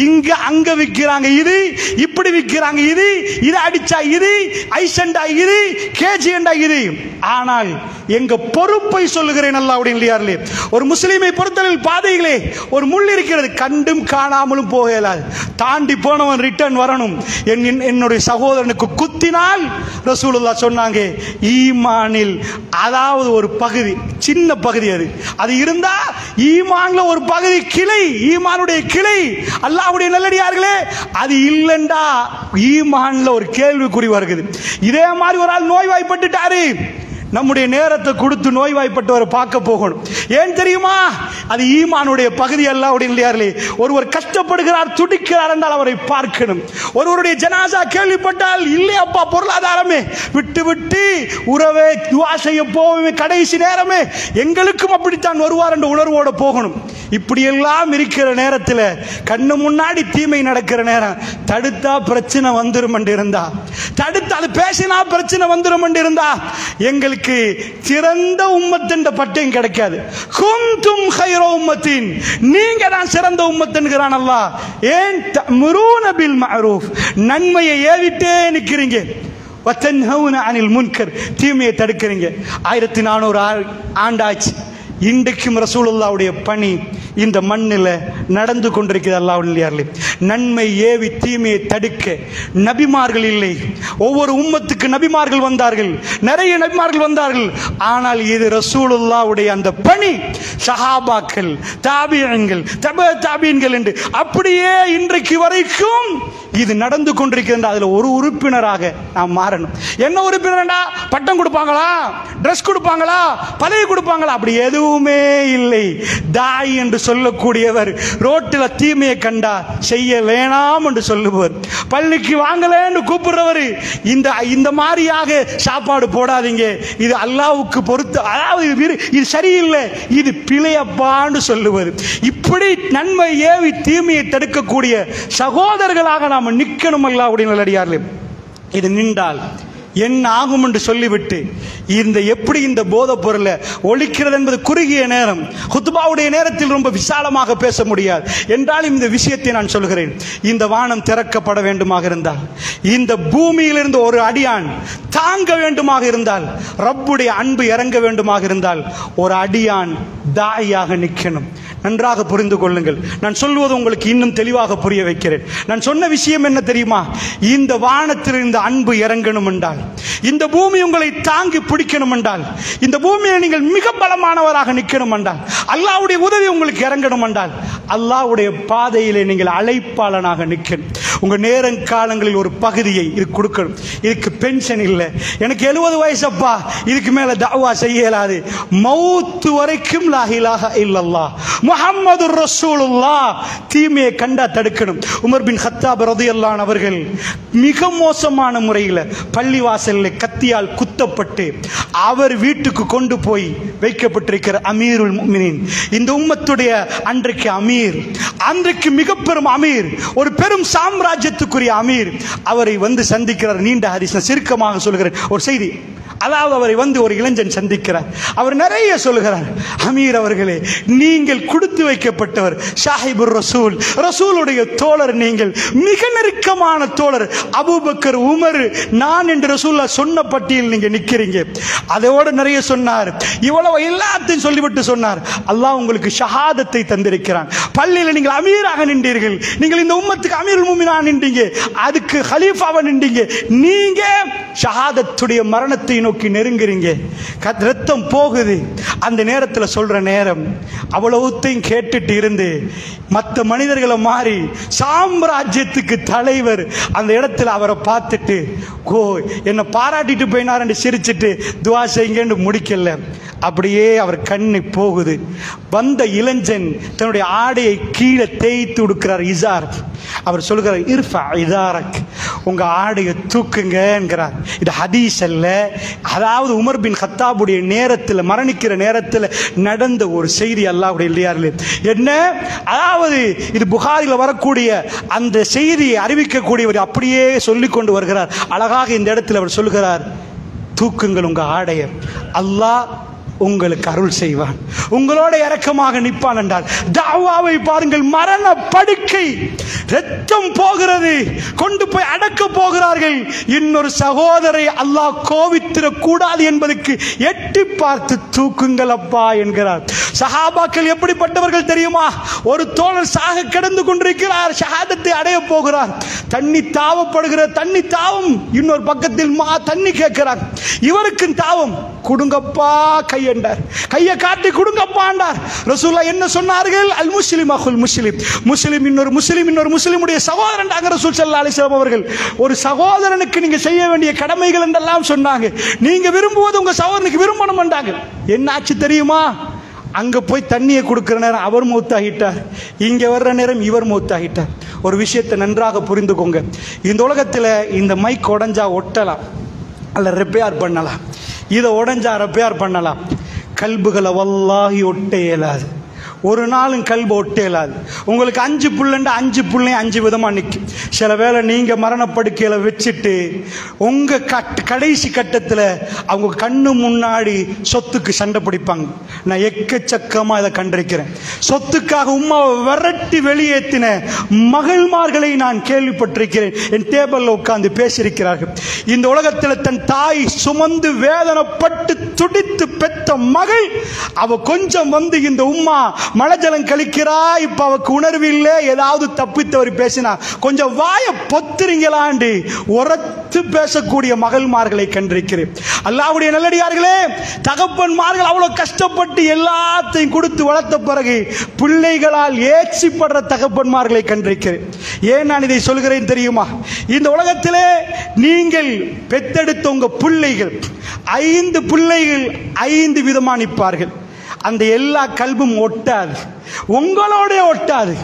இங்க அங்க விக்கிறாங்க இது, இப்படி விக்கிறாங்க இது, இது அடிச்சா இது, ஐசண்டா இது, கேஜிண்டா இது. ஆனால் எங்க பொறுப்பை சொல்லுகிறேன் அல்லாஹ்வுடைய நல்லடியார்களே, ஒரு முஸ்லிமை பொறுத்தவரையில் பாதைகளே ஒரு முள் இருக்கிறது, கண்டும் காணாமலும் போகலாது. தாண்டி போனவன் ரிட்டர்ன் வரணும். என்னுடைய சகோதரனுக்கு குத்தினால் ரசூலுல்லாஹ் சொன்னாங்க, ஈமானில் அதாவது ஒரு பகுதி, சின்ன பகுதி, அது இருந்தா ஈமான்ல ஒரு பகுதி கிளை, ஈமானுடைய கிளை. அல்லாஹ்வுடைய நல்லடியார்களே, அது இல்லைண்டா ஈமான்ல ஒரு கேள்விக்குறி வருகிறது. இதே மாதிரி ஒரு ஆள் நோய்வாய்ப்பட்டுட்டாரு, நம்முடைய நேரத்தை கொடுத்து நோய்வாய்ப்பட்டவரை பார்க்க போகணும். ஏன் தெரியுமா? அது ஈமானுடைய பகுதி அல்ல. இல்லையார்களே, ஒருவர் கஷ்டப்படுகிறார், துடிக்கிறார் என்றால் அவரை பார்க்கணும். ஒருவருடைய ஜனாசா கேள்விப்பட்டால், இல்லையப்பா பொருளாதாரமே விட்டு விட்டு உறவே துஆ செய்ய போவே கடைசி நேரமே எங்களுக்கும் அப்படித்தான் வருவார் என்ற உணர்வோடு போகணும். இப்படியெல்லாம் இருக்கிற நேரத்தில் கண்ணு முன்னாடி தீமை நடக்கிற நேரம் தடுத்தா பிரச்சனை வந்துடும் என்று இருந்தா, தடுத்து அது பேசினா பிரச்சனை வந்துடும் என்று இருந்தா, எங்களுக்கு சிறந்த உம்மத் என்ற பட்டம் கிடைக்காது. குந்தும் கைர உம்மத்தின், நீங்க தான் சிறந்த உம்மத் என்கிறான் அல்லாஹ். ஏன்? தஅமுரூன பில் மஅரூஃப், நன்மையை ஏவிட்டே நிக்கிறீங்க. வதன்ஹவுன அனில் முன்கர், தீமையை தடுக்கிறீங்க. 1400 ஆண்டாச்சு. இன்றைக்கும் ரசூலுல்லாஹ்வுடைய பணி இந்த மண்ணில் நடந்து கொண்டிருக்கிறது. அல்லாஹ்வுடைய நன்மை ஏவி தீமையை தடுக்க நபிமார்கள் இல்லை. ஒவ்வொரு உம்மத்துக்கு நபிமார்கள் வந்தார்கள், நிறைய நபிமார்கள் வந்தார்கள். ஆனால் இது ரசூலுல்லாஹ்வுடைய அந்த பணி, சஹாபாக்கள், தாபியீன்கள், தப தாபியீன்கள் என்று அப்படியே இன்றைக்கு வரைக்கும் இது நடந்து கொண்டிருக்கிறது. அதில் ஒரு உறுப்பினராக நாம் மாறணும். என்ன உறுப்பினர்டா? பட்டம் கொடுப்பாங்களா, ட்ரெஸ் கொடுப்பாங்களா, பதவி கொடுப்பாங்களா? அப்படி எதுவுமே இல்லை. தாய் என்று சொல்லக்கூடியவர் ரோட்டில் தீமையை கண்டா செய்ய வேணாம் என்று சொல்லுவார். பள்ளிக்கு வாங்கலன்னு கூப்பிடுறவர் இந்த மாதிரியாக சாப்பாடு போடாதீங்க, இது அல்லாஹ்வுக்கு பொறுத்து, அதாவது இது சரியில்லை, இது பிழையப்பான்னு சொல்லுவார். இப்படி நன்மை ஏவி தீமையை தடுக்கக்கூடிய சகோதரர்களாக நாம் நிற்கணும். அல்லாஹ்வுடைய நல்லடியார்களே, இது நின்றால் என்ன ஆகும் என்று சொல்லிவிட்டு எப்படி இந்த போதைப் பொருளை ஒழிக்கிறது என்பது குறுகிய நேரம், ஹுத்பாவுடைய நேரத்தில் ரொம்ப விசாலமாக பேச முடியாது. என்றாலும் இந்த விஷயத்தை நான் சொல்கிறேன். இந்த வானம் திறக்கப்பட வேண்டுமாக இருந்தால், இந்த பூமியிலிருந்து ஒரு அடியான் தாங்க வேண்டுமாக இருந்தால், ரப்புடைய அன்பு இறங்க வேண்டுமாக இருந்தால், ஒரு அடியான் தாயாக நிற்கணும். நன்றாக புரிந்து கொள்ளுங்கள். நான் சொல்வது உங்களுக்கு இன்னும் தெளிவாக புரிய வைக்கிறேன். நான் சொன்ன விஷயம் என்ன தெரியுமா? இந்த வானத்தில் இந்த அன்பு இறங்கணும் என்றால், இந்த பூமி உங்களை தாங்கி பிடிக்கணும் என்றால், இந்த பூமியை நீங்கள் மிக பலமானவராக நிற்கணும் என்றால், அல்லாஹ்வுடைய உதவி உங்களுக்கு இறங்கணும் என்றால், அல்லாஹ்வுடைய பாதையிலே நீங்கள் அழைப்பாளனாக நிற்கணும். உங்க நேரங்காலங்களில் ஒரு பகுதியை இது கொடுக்கணும். இதுக்கு பென்ஷன் இல்லை, எனக்கு 70 வயசப்பா, இதுக்கு மேல தஅவா செய்ய இயலாது, மௌத் வரைக்கும் லா இலாஹ இல்லல்லாஹ் முஹம்மதுர் ரசூலுல்லாஹ், தீமையை கண்டா தடுக்கணும். உமர் பின் கத்தாப் ரலியல்லாஹு அன்ஹு அவர்கள் மிக மோசமான முறையில் பள்ளிவாசலில் கத்தியால் குத்தப்பட்டு அவர் வீட்டுக்கு கொண்டு போய் வைக்கப்பட்டிருக்கிற அமீருல் முஃமினீன், இந்த உம்மத்துடைய அன்றைக்கு அமீர், அன்றைக்கு மிக பெரும் அமீர், ஒரு பெரும் சாம்ராஜ்யத்துக்குரிய அமீர், அவரை வந்து சந்திக்கிறார். நீண்ட ஹதீஸ், சுருக்கமாக சொல்கிறேன் ஒரு செய்தி. அதாவது அவரை வந்து ஒரு இளைஞன் சந்திக்கிறார். அவர் நிறைய சொல்கிறார். அமீர் அவர்களே, நீங்கள் கொடுத்து வைக்கப்பட்டவர், ஷாஹிபுர் ரசூல், ரசூலுடைய தோழர், நீங்கள் மிக நெருக்கமான தோழர், அபூபக்கர், உமர், நான் என்று ரசூலுல்லாஹ் சொன்ன பட்டியல் நீங்க நிக்கிறீங்க. அதோட நிறைய சொன்னார். இவ்வளவு எல்லாத்தையும் சொல்லிவிட்டு சொன்னார், அல்லாஹ் உங்களுக்கு ஷஹாதத்தை தந்திருக்கிறான். பள்ளியில் நீங்கள் அமீராக நின்றீர்கள், நீங்கள் இந்த உம்மத்துக்கு அமீருல் முஃமினீனாக நின்றீங்க, அதுக்கு ஹலீஃபாவா நின்றீங்க, நீங்க ஷஹாதத்துடைய மரணத்தை நோக்கி நெருங்குறீங்க, ரத்தம் போகுது. அந்த நேரத்தில் சொல்ற நேரம் அவ்வளவுத்தையும் கேட்டுட்டு இருந்து மற்ற மனிதர்களை மாறி சாம்ராஜ்யத்துக்கு தலைவர் அந்த இடத்துல அவரை பார்த்துட்டு, கோ என்னை பாராட்டிட்டு போயினார் என்று சிரிச்சிட்டு துவா செய்யுங்கன்னு முடிக்கல. அப்படியே அவர் கண்ணு போகுது. வந்த இளைஞன் தன்னுடைய ஆடையை கீழே தேய்த்து கொடுக்கிறார், இசார். அவர் சொல்கிறார், இர்ஃபா இதாரக், உங்க ஆடையை தூக்குங்க என்கிறார். இது ஹதீஸ் அல்ல, அதாவது உமர் பின் கத்தாபுடைய நேரத்தில், மரணிக்கிற நேரத்தில் நடந்த ஒரு செய்தி. அல்லாஹ்வுடைய இல்லையார்களே, என்ன அதாவது இது புகாரில் வரக்கூடிய அந்த செய்தியை அறிவிக்கக்கூடியவர் அப்படியே சொல்லிக் கொண்டு வருகிறார். அழகாக இந்த இடத்தில் அவர் சொல்கிறார், தூக்குங்கள் உங்க ஆடைய, அல்லாஹ் உங்களுக்கு அருள் செய்வான், உங்களோட இரக்கமாக நிற்பான் என்றால். தாவாவை பாருங்கள், மரண படுக்கை, ரத்தம் போகிறது, கொண்டு போய் அடக்க போகிறார்கள். இன்னொரு சகோதரை அல்லாஹ் கோவித்திர கூடாது என்பதற்கு எட்டி பார்த்து தூக்குங்கள் அப்பா என்கிறார். சஹாபாக்கள் எப்படிப்பட்டவர்கள் தெரியுமா? ஒரு தோழர் சாக கிடந்து கொண்டிருக்கிறார், ஷஹாதத்தை அடைய போகிறார். தண்ணி தாவப்படுகிற தண்ணி தாவம், இன்னொரு பக்கத்தில் தண்ணி கேட்கிறார். இவருக்கு தாவம், குடுங்கப்பா கையென்றார், கையை காட்டி குடுங்கப்பாண்டார். ரசூலுல்லாஹ் என்ன சொன்னார்கள்? அல் முஸ்லிம் அகுல் முஸ்லிம், முஸ்லிம் இன்னொரு முஸ்லிம் இன்னொரு முஸ்லிமுடைய சகோதரன். ரசூல் ஸல்லல்லாஹு அலைஹி வஸல்லம் அவர்கள் ஒரு சகோதரனுக்கு நீங்க செய்ய வேண்டிய கடமைகள் என்றெல்லாம் சொன்னாங்க. நீங்க விரும்புவது உங்க சகோதரனுக்கு விரும்பணும் என்றாங்க. என்னாச்சு தெரியுமா? அங்க போய் தண்ணியை கொடுக்கிற நேரம் அவர் மௌத்தாகிட்டார், இங்க வர்ற நேரம் இவர் மௌத்தாகிட்டார். ஒரு விஷயத்தை நன்றாக புரிந்துக்கோங்க. இந்த உலகத்தில் இந்த மைக் உடஞ்சா ஒட்டலாம், அல்ல ரிப்பேர் பண்ணலாம், இதை உடஞ்சா ரிப்பேர் பண்ணலாம். கல்புகளை வல்லாஹி ஒட்ட இயலாது, ஒரு நாளும் கல்பு ஒட்ட இயலாது. உங்களுக்கு 5 புள்ளண்டா 5 புள்ளையும் 5 விதமா நிற்கும். சில வேளை நீங்க மரணப்படுக்கையில வச்சுட்டு உங்க கடைசி கட்டத்தில் அவங்க கண்ணு முன்னாடி சொத்துக்கு சண்டை பிடிப்பாங்க. நான் எக்கச்சக்கமா இதை கண்டிருக்கிறேன். சொத்துக்காக உம்மாவை விரட்டி வெளியேற்றின மகள்மார்களை நான் கேள்விப்பட்டிருக்கிறேன். என் டேபிள்ல உட்கார்ந்து பேசியிருக்கிறார்கள். இந்த உலகத்தில் தன் தாய் சுமந்து வேதனைப்பட்டு துடித்து பெற்ற மகள், அவ கொஞ்சம் வந்து இந்த உம்மா மலஜலம் கழிக்கிறா, இப்ப அவக்கு உணர்வு இல்லை, ஏதாவது தப்பித்தவர் பேசினா கொஞ்சம் வாய பொத்துறீங்களாண்டு உரத்து பேசக்கூடிய மகள்மார்களை கண்டிருக்கிறேன். அல்லாஹ்வுடைய நல்லடியார்களே, தகப்பன்மார்கள் அவ்வளவு கஷ்டப்பட்டு எல்லாத்தையும் கொடுத்து வளர்த்த பிறகு பிள்ளைகளால் ஏச்சிப்படுற தகப்பன்மார்களை கண்டிருக்கிறேன். ஏன் நான் இதை சொல்கிறேன் தெரியுமா? இந்த உலகத்திலே நீங்கள் பெத்தெடுத்த உங்க பிள்ளைகள் 5 பிள்ளைகள் 5 விதமா நிற்பார்கள். அந்த எல்லா கல்பும் ஒட்டாது, உங்களோட ஒட்டாது.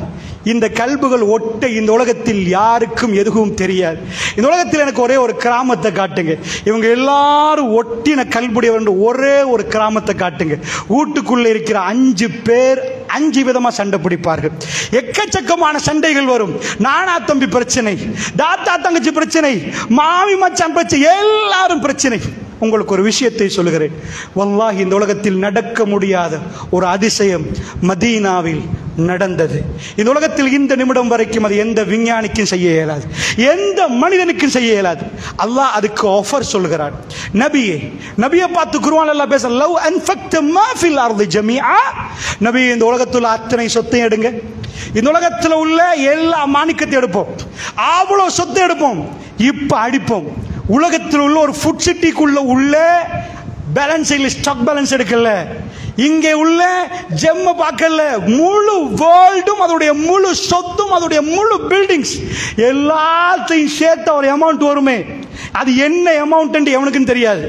இந்த கல்புகள் ஒட்ட இந்த உலகத்தில் யாருக்கும் எதுவும் தெரியாது. இந்த உலகத்தில் எனக்கு ஒரே ஒரு கிராமத்தை காட்டுங்க, இவங்க எல்லாரும் ஒட்டின கல்புடையவர், ஒரே ஒரு கிராமத்தை காட்டுங்க. வீட்டுக்குள்ள இருக்கிற 5 பேர் 5 விதமா சண்டை பிடிப்பார்கள். எக்கச்சக்கமான சண்டைகள் வரும். நானா தம்பி பிரச்சனை, தாத்தா தங்கச்சி பிரச்சனை, மாமி மச்சான் பிரச்சனை, எல்லாரும் பிரச்சனை. உங்களுக்கு ஒரு விஷயத்தை சொல்லுகிறேன், வல்லாஹி இந்த உலகத்தில் நடக்க முடியாத ஒரு அதிசயம் மதீனாவில் நடந்தது. இந்த உலகத்தில் இந்த நிமிடம் வரைக்கும் அது எந்த விஞ்ஞானிக்கும் செய்ய இயலாது, எந்த மனிதனுக்கும் செய்ய இயலாது. அல்லாஹ் அதுக்கு ஆஃபர் சொல்கிறான். நபியை பார்த்து குர்ஆன் அல்லாஹ் பேச, லவ் அன்ஃபக்த மா ஃபில் அர்தி ஜமீஆ, நபி இந்த உலகத்தில் அத்தனை சொத்தையும் எடுங்க, இந்த உலகத்தில் உள்ள எல்லா மாணிக்கத்தையும் எடுப்போம், அவ்வளவு சொத்தை எடுப்போம், இப்ப அடிப்போம். உலகத்தில் உள்ள ஒரு ஃபுட் சிட்டிக்குள்ள உள்ள பேலன்ஸ் இல்லை, ஸ்டாக் பேலன்ஸ் எடுக்கல, இங்கே உள்ள ஜெம்ம பார்க்கல, முழு வேர்ல்டும் அதோடைய முழு சொத்தும் அதோடைய முழு பில்டிங்ஸ் எல்லாத்தையும் சேர்த்த ஒரு அமௌண்ட் வருமே, அது என்ன அமௌண்ட் எவனுக்கும் தெரியாது.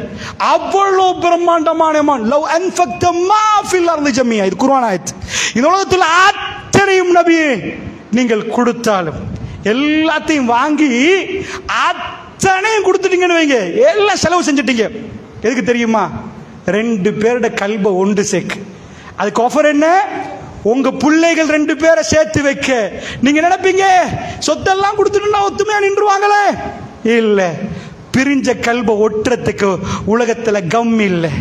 அவ்வளவு பிரம்மாண்டமான அமௌண்ட். லவ் அன்ஃபக்த மா ஃபில் அர்தி ஜமீஆ, இது குர்ஆன் ஆயத். இந்த உலகத்தில் அத்தனையும் நபியே நீங்கள் கொடுத்தாலும் எல்லாத்தையும் வாங்கி அத்தனையும் கொடுத்துட்டீங்கன்னு வைங்க, எல்லாம் செலவு செஞ்சுட்டீங்க. எதுக்கு தெரியுமா? 2 பேரோட கல்பை ஒன்று சேர்க்கு. அதுக்கு ஆஃபர் என்ன? உங்க பிள்ளைகள் 2 பேரை சேர்த்து வைக்க. நீங்க நினைப்பீங்க சொத்தெல்லாம் கொடுத்துட்டா ஒத்துமையா நின்றுவாங்களே, இல்ல. பிரிஞ்ச கல்பை ஒட்டுறதுக்கு உலகத்துல கம் இல்லை,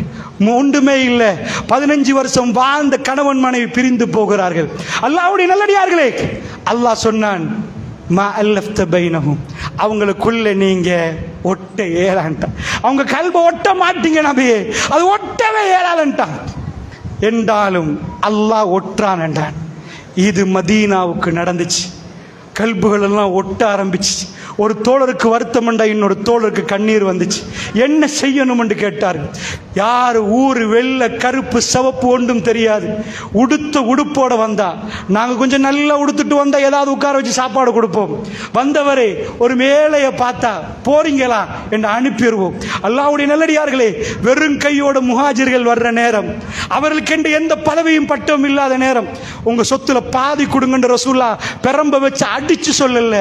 ஒன்றுமே இல்லை. 15 வருஷம் வாழ்ந்த கணவன் மனைவி பிரிந்து போகிறார்கள். அல்லாஹ்வுடைய நல்லடியார்களே, அல்லாஹ் சொன்னான், மா அல்லஃப்த பைனஹும், அவங்களுக்குள்ள நீங்க ஒட்ட ஏறான்ட்டான். அவங்க கல்பை ஒட்ட மாட்டீங்க நபியே, அது ஒட்டவே ஏறான்ட்டான். என்றாலும் அல்லாஹ் ஒற்றான் என்றான். இது மதீனாவுக்கு நடந்துச்சு. கல்புகள் எல்லாம் ஒட்ட ஆரம்பிச்சு. ஒரு தோழருக்கு வருத்தம் என்றா இன்னொரு தோழருக்கு கண்ணீர் வந்துச்சு. என்ன செய்யணும் என்று கேட்டார்கள். யாரு ஊரு வெள்ளை கருப்பு சிவப்பு ஒன்றும் தெரியாது, உடுத்த உடுப்போட வந்தா, நாங்க கொஞ்சம் நல்லா உடுத்துட்டு வந்தா ஏதாவது உட்கார வச்சு சாப்பாடு கொடுப்போம். வந்தவரே ஒரு மேலைய பார்த்தா போறீங்களா என்று அனுப்பிடுவோம். அல்லாஹ்வுடைய நல்லடியார்களே, வெறும் கையோட முஹாஜிர்கள் வர்ற நேரம், அவர்களுக்கு என்று எந்த பதவியும் பட்டம் இல்லாத நேரம், உங்க சொத்துல பாதி கொடுங்கன்ற ரசூலுல்லாஹ் பெரம்ப வச்சு அடிச்சு சொல்லல,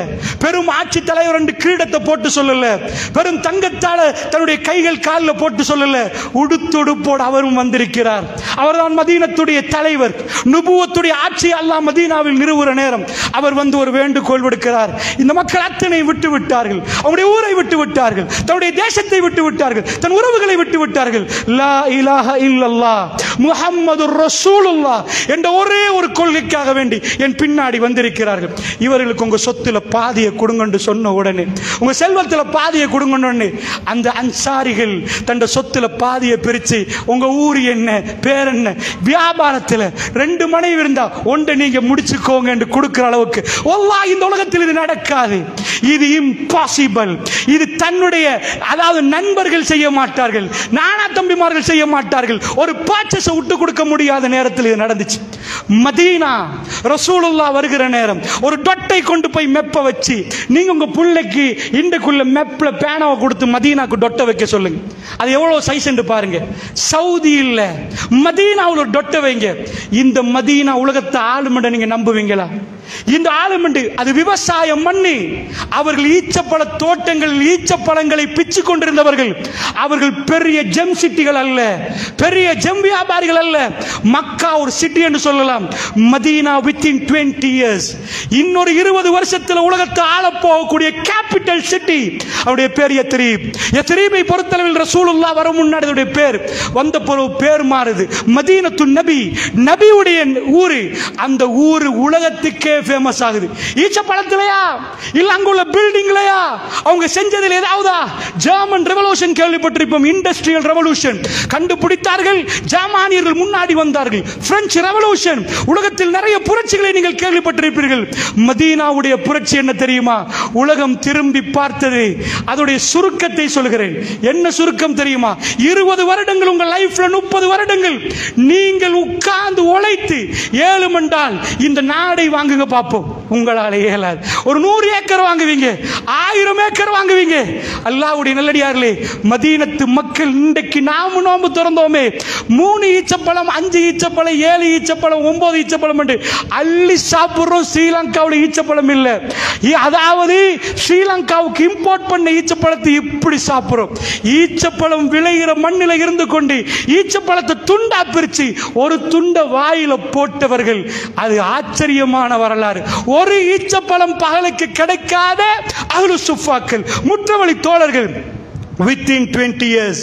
பெரும் ஆட்சி தலைவர் என்று கிரீடத்தை போட்டு சொல்லல, பெரும் தங்கத்தால தன்னுடைய கைகள் காலில் போட்டு சொல்லல, உடுத்துடுப்போடு அவரும் வந்திருக்கிறார். அவர்தான் மதீனத்துடைய தலைவர். நுபுவத்துடைய ஆட்சி அல்லாஹ் மதீனாவில் நிறுவுற நேரம் அவர் வந்து ஒரு வேண்டுகோள் விடுக்கிறார். இந்த மக்கள் அத்தனை விட்டு விட்டார்கள், அவருடைய ஊரை விட்டு விட்டார்கள், தன்னுடைய தேசத்தை விட்டு விட்டார்கள், தன் உறவுகளை விட்டு விட்டார்கள். லா இலாஹ இல்லல்லாஹ் முஹம்மது ரசூலுல்லாஹ் என்ற ஒரே ஒரு கொள்கைக்காக வேண்டி என் பின்னாடி வந்திருக்கிறார்கள். இவர்களுக்கு உங்க சொத்துல பாதியை கொடுங்கன்னு சொன்ன உடனே, உங்க செல்வத்துல பாதியை கொடுங்கன்னு அந்த அன்சாரிகள் தன் சொத்துல பாதியை பிரிச்சு, உங்க ஊர் என்ன, பேர் என்ன, வியாபாரத்தில் 2 மனைவி இருந்தா ஒன்றை நீங்க முடிச்சுக்கோங்க என்று கொடுக்கிற அளவுக்கு வல்லாஹ் இந்த உலகத்தில் இது நடக்காது. இது இம்பாசிபிள். இது தன்னுடைய அதாவது நண்பர்கள் செய்ய மாட்டார்கள், நானா தம்பிமார்கள் செய்ய மாட்டார்கள். ஒரு பர்ச்சேஸ் விட்டு கொடுக்க முடியாத நேரத்தில் இது நடந்துச்சு. மதீனா ரசூலுல்லாஹ் வருகிற நேரம் ஒரு டொட்டை கொண்டு போய் மெப்ப வச்சு, நீங்க உங்க பிள்ளைக்கு இண்டக்குள்ள மெப்ல பேனாவை கொடுத்து மதீனாக்கு டொட்டை வைக்க சொல்லுங்க. அது எவ்வளவு சைஸ் என்று பாருங்க. சவுதி இல்ல, மதீனாவுல ஒரு டொட்டை வைங்க. இந்த மதீனா உலகத்தை ஆளுமண்ட நீங்க நம்புவீங்களா? இந்த ஆளுமண்டு அது விவசாயம் பண்ணி அவர்கள் ஈச்சப்பழ தோட்டங்கள் ஈச்சப்பழங்களை பிச்சு கொண்டிருந்தவர்கள். அவர்கள் பெரிய ஜெம் சிட்டிகள் அல்ல, பெரிய ஜெம் வியாபாரிகள் அல்ல. மக்கா ஒரு சிட்டி என்று சொல்லலாம். மதீனா வித்தின் 20 years, இன்னொரு 20 வருஷத்தில் உலகத்தை ஆள போகக்கூடிய கேபிட்டல் சிட்டி. அவருடைய பேர் யத்ரீப். யத்ரீபை பொறுத்தளவில் ரசூலுல்லாஹ் வர முன்னாடி அவருடைய பேர் வந்த பேர் மாறுது. மதீனத்து நபி, நபியுடைய ஊரு. அந்த ஊரு உலகத்துக்கே ஃபேமஸ் ஆகுது. ஈச்ச பழத்திலையா இல்ல அங்குள்ள பில்டிங்லையா? அவங்க செஞ்சதில் ஏதாவதா? ஜெர்மன் ரெவல்யூஷன் கேள்விப்பட்டிருப்போம். இண்டஸ்ட்ரியல் ரெவல்யூஷன் கண்டுபிடித்தார்கள், ஜெர்மானியர்கள் முன்னாடி வந்தார்கள். பிரெஞ்சு ரெவல்யூஷன், உலகத்தில் நிறைய புரட்சிகளை நீங்கள் கேள்விப்பட்டிருப்பீர்கள். மதீனாவுடைய புரட்சி என்ன தெரியுமா? உலகம் திரும்பி பார்த்தது. அதோடைய சுருக்கத்தை சொல்கிறேன். என்ன சுருக்கம் தெரியுமா? 20 வருடங்கள் உங்கள் லைஃப்ல 30 வருடங்கள் நீங்கள் உட்கார்ந்து உழைத்து 7 மண்டால் இந்த நாடை வாங்குங்க பார்ப்போம். உங்களால இயலாது. ஒரு 100 ஏக்கர் வாங்குவீங்க, 1000 ஏக்கர் வாங்குவீங்க. அல்லாஹ்வுடைய நல்லடியார்களே, மதீனத்து மக்கள் இன்றைக்கு நாம நோம்பு திறந்தோமே, 3 ஈச்சப்பழம், 5 ஈச்சப்பழம், 7 ஈச்சப்பழம், 9 ஈச்சப்பழம் என்று அள்ளி சாப்பிடுறோம். ஸ்ரீலங்காவில் ஈச்சப்பழம் இல்லை. அதாவது ஸ்ரீலங்காவுக்கு இம்போர்ட் பண்ண ஈச்சப்பழத்தை இப்படி சாப்பிடுறோம். ஈச்சப்பழம் விளைகிற மண்ணில இருந்து கொண்டு ஈச்சப்பழத்தை துண்டா பிரிச்சு ஒரு துண்ட வாயில போட்டவர்கள். அது ஆச்சரியமான வரலாறு. ஒரு ஈச்சப்பழம் பகலுக்கு கிடைக்காத அஹ்லு சுஃபாக்கள், முற்றவழி தோழர்கள். within 20 years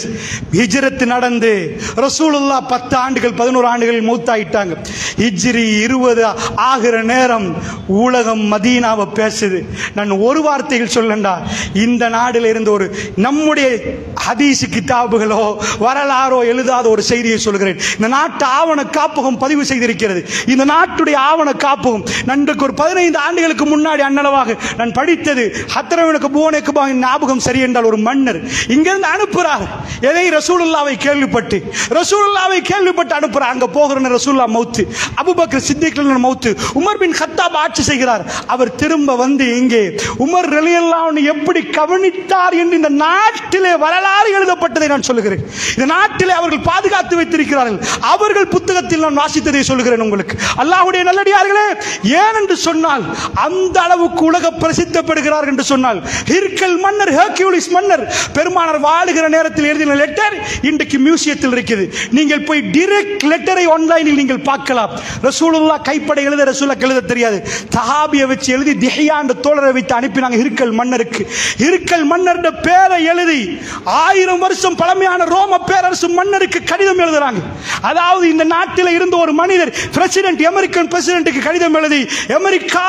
ஹிஜ்ரத் நடந்து ரசூலுல்லாஹ் 10 ஆண்டுகள் 11 ஆண்டுகளில் மூத்தாயிட்டாங்க. ஹிஜ்ரி 20 ஆகிற நேரம் உலகம் மதீனாவை பேசுது. நான் ஒரு வார்த்தையில் சொல்லண்டா, இந்த நாட்டில் இருந்து ஒரு நம்முடைய ஹதீஸ் கிதாபுகளோ வரலாறோ எழுதாத ஒரு செய்தியை சொல்கிறேன். இந்த நாட்டு ஆவண காப்பகம் பதிவு செய்திருக்கிறது. இந்த நாட்டுடைய ஆவண காப்பகம் நன்றுக்கு ஒரு 15 ஆண்டுகளுக்கு முன்னாடி அன்னளவாக நான் படித்தது. ஹத்ரவனுக்கு புவனுக்கு ஞாபகம் சரி என்றால் ஒரு மன்னர் இங்கிருந்து அனுப்புறார். எதை? ரசூலுல்லாவை கேள்விப்பட்டு அனுப்புறார். அங்க போகிற ரசூலுல்லாஹ் மௌத்து, அபூபக்கர் சித்திக் மௌத்து, உமர் பின் கத்தாப் ஆட்சி செய்கிறார். அவர் திரும்ப வந்து இங்கே உமர் ரலியல்லாஹு அன்ஹு எப்படி கவனித்தார் என்று இந்த நாட்டிலே வரலாறு எழுதப்பட்டதை நான் சொல்லுகிறேன். இந்த நாட்டிலே அவர்கள் பாதுகாத்து வைத்திருக்கிறார்கள். அவர்கள் புத்தகத்தில் நான் வாசித்ததை சொல்லுகிறேன் உங்களுக்கு. அல்லாஹ்வுடைய நல்லடியார்களே, ஏன் என்று சொன்னால் அந்த அளவுக்கு உலக பிரசித்தப்படுகிறார்கள் என்று சொன்னால், ஹிர்கல் மன்னர், ஹெர்குலிஸ் மன்னர் பெருமானார் வாழுகிற நேரத்தில் எழுதின லெட்டர் இன்றைக்கு மியூசியத்தில் இருக்குது. நீங்கள் போய் டைரக்ட் லெட்டரை ஆன்லைனில் நீங்கள் பார்க்கலாம். ரசூலுல்லாஹ் கைப்பட எழுத ரசூலுல்லாஹ் எழுத தெரியாது. தஹாபியை வச்சு எழுதி திஹ்யா என்ற தோழரை வைத்து அனுப்பினாங்க ஹிர்கல் மன்னருக்கு. ஹிர்கல் மன்னருடைய பேரை எழுதி 1000 வருஷம் பழமையான ரோம பேரரசு மன்னருக்கு கடிதம் எழுதுறாங்க. அதாவது இந்த நாட்டில் இருந்த ஒரு மனிதர் பிரசிடென்ட், அமெரிக்கன் பிரசிடென்ட்டுக்கு கடிதம் எழுதி, அமெரிக்கா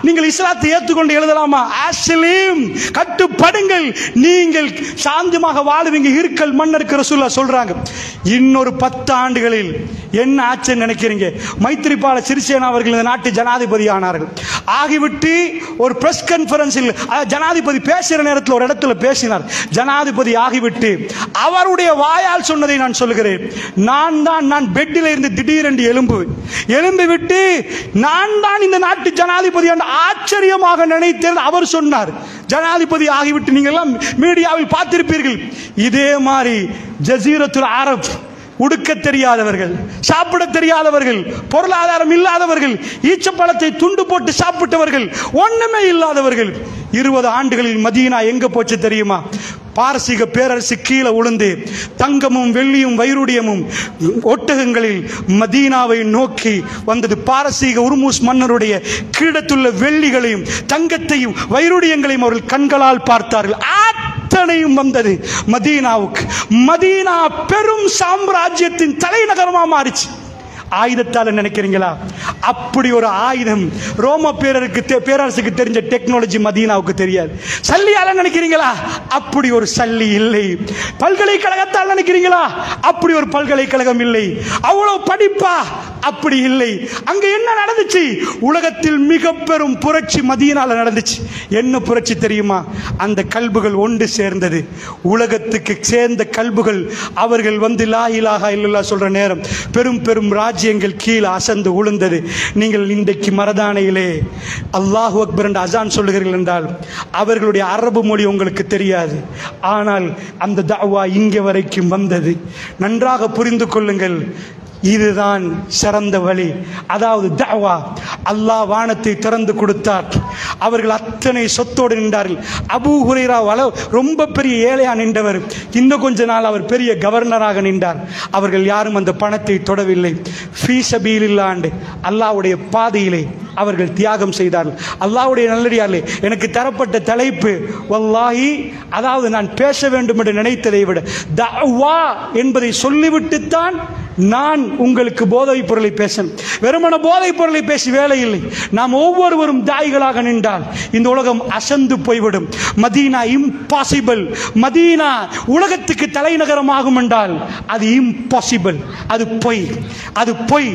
நீங்கள் இஸ்லாத்தை ஏற்றுக்கொண்டு எழுதலாமா? அஸ்லிம், கட்டுப்படுங்கள், நீங்கள் சாந்தமாக வாழுவீங்க. ஹிர்கல் மன்னருக்கு ரசூலுல்லாஹ் சொல்றாங்க. இன்னொரு 10 ஆண்டுகளில் என்ன ஆச்சுன்னு நினைக்கிறீங்க? மைத்ரிபால சிறிசேனா அவர்கள் இந்த நாட்டு ஜனாதிபதி ஆனார்கள். ஆகிவிட்டு ஒரு பிரஸ் கான்ஃபரன்ஸில் ஜனாதிபதி பேசுகிற நேரத்தில் ஒரு இடத்துல பேசினார். ஜனாதிபதி ஆகிவிட்டு அவருடைய வாயால் சொன்னதை நான் சொல்லுகிறேன். நான் பெட்டில் இருந்து திடீரென்று எழும்பி விட்டு நான் தான் இந்த நாட்டு ஜனாதிபதி என்று ஆச்சரியமாக நினைத்தேன் அவர் சொன்னார். ஜனாதிபதி ஆகிவிட்டு நீங்கள் எல்லாம் மீடியாவில் பார்த்திருப்பீர்கள். இதே மாதிரி ஜசீரத்துல் அரப், உடுக்க தெரியாதவர்கள், சாப்பிட தெரியாதவர்கள், பொருளாதாரம் இல்லாதவர்கள், ஈச்சப்பழத்தை துண்டு போட்டு சாப்பிட்டவர்கள், ஒண்ணுமே இல்லாதவர்கள். 20 ஆண்டுகளில் மதீனா எங்க போச்சு தெரியுமா? பாரசீக பேரரசு கீழே உளுந்து தங்கமும் வெள்ளியும் வைரூடியமும் ஒட்டகங்களில் மதீனாவை நோக்கி வந்தது. பாரசீக உருமூஸ் மன்னருடைய கீழத்துள்ள வெள்ளிகளையும் தங்கத்தையும் வைரூடியங்களையும் அவர்கள் கண்களால் பார்த்தார்கள். அத்தனையும் வந்தது மதீனாவுக்கு. மதீனா பெரும் சாம்ராஜ்யத்தின் தலைநகரமா மாறிச்சு. ஆயுதத்தால நினைக்கிறீங்களா? அப்படி ஒரு ஆயுதம் ரோம பேரரசுக்கு தெரிஞ்ச டெக்னாலஜி மதீனாவுக்கு தெரியாது. சல்லியால நினைக்கிறீங்களா? அப்படி ஒரு சல்லி இல்லை. பல்கலைக்கழகத்தால் நினைக்கிறீங்களா? அப்படி ஒரு பல்கலைக்கழகம் இல்லை. அவ்வளவு படிப்பா? அப்படி இல்லை. அங்க என்ன நடந்துச்சு? உலகத்தில் மிக பெரும் புரட்சி மதீனால நடந்துச்சு. என்ன புரட்சி தெரியுமா? அந்த கல்புகள் ஒன்று சேர்ந்தது. உலகத்துக்கு சேர்ந்த கல்புகள் அவர்கள் வந்து லா இலாஹா இல்லல்லாஹ் சொல்ற நேரம் பெரும் பெரும் ராஜ்யங்கள் கீழே அசந்து உளுந்தது. நீங்கள் இன்றைக்கு மரதானையிலே அல்லாஹு அக்பர் என்று அசான் சொல்லுகிறீர்கள் என்றால் அவர்களுடைய அரபு மொழி உங்களுக்கு தெரியாது. ஆனால் அந்த தஅவா இங்கே வரைக்கும் வந்தது. நன்றாக புரிந்து கொள்ளுங்கள். இதுதான் சிறந்த வழி. அதாவது தஅவா. அல்லாஹ் வானத்தை திறந்து கொடுத்தார். அவர்கள் அத்தனை சொத்தோடு நின்றார்கள். அபூ ஹுரைரா ரொம்ப பெரிய ஏழையா நின்றவர். இன்னும் கொஞ்ச நாள் அவர் பெரிய கவர்னராக நின்றார். அவர்கள் யாரும் அந்த பணத்தை தொடவில்லை. ஃபீ சபீலில்லாஹ் அல்லாஹ்வுடைய பாதையிலே அவர்கள் தியாகம் செய்தார்கள். அல்லாஹ்வுடைய நல்லடியார்களே, எனக்கு தரப்பட்ட தலைப்பு வல்லாஹி, அதாவது நான் பேச வேண்டும் என்று நினைத்ததை விட தஅவா என்பதை சொல்லிவிட்டுத்தான் நான் உங்களுக்கு போதைப் பொருளை பேசணும். வெறுமன போதைப் பொருளை பேசி வேலை இல்லை. நாம் ஒவ்வொருவரும் தாய்களாக நின்றால் இந்த உலகம் அசந்து போய்விடும். Medina impossible. மதீனா உலகத்துக்கு தலைநகரமாகும் என்றால் அது இம்பாசிபிள். அது பொய். அது பொய்.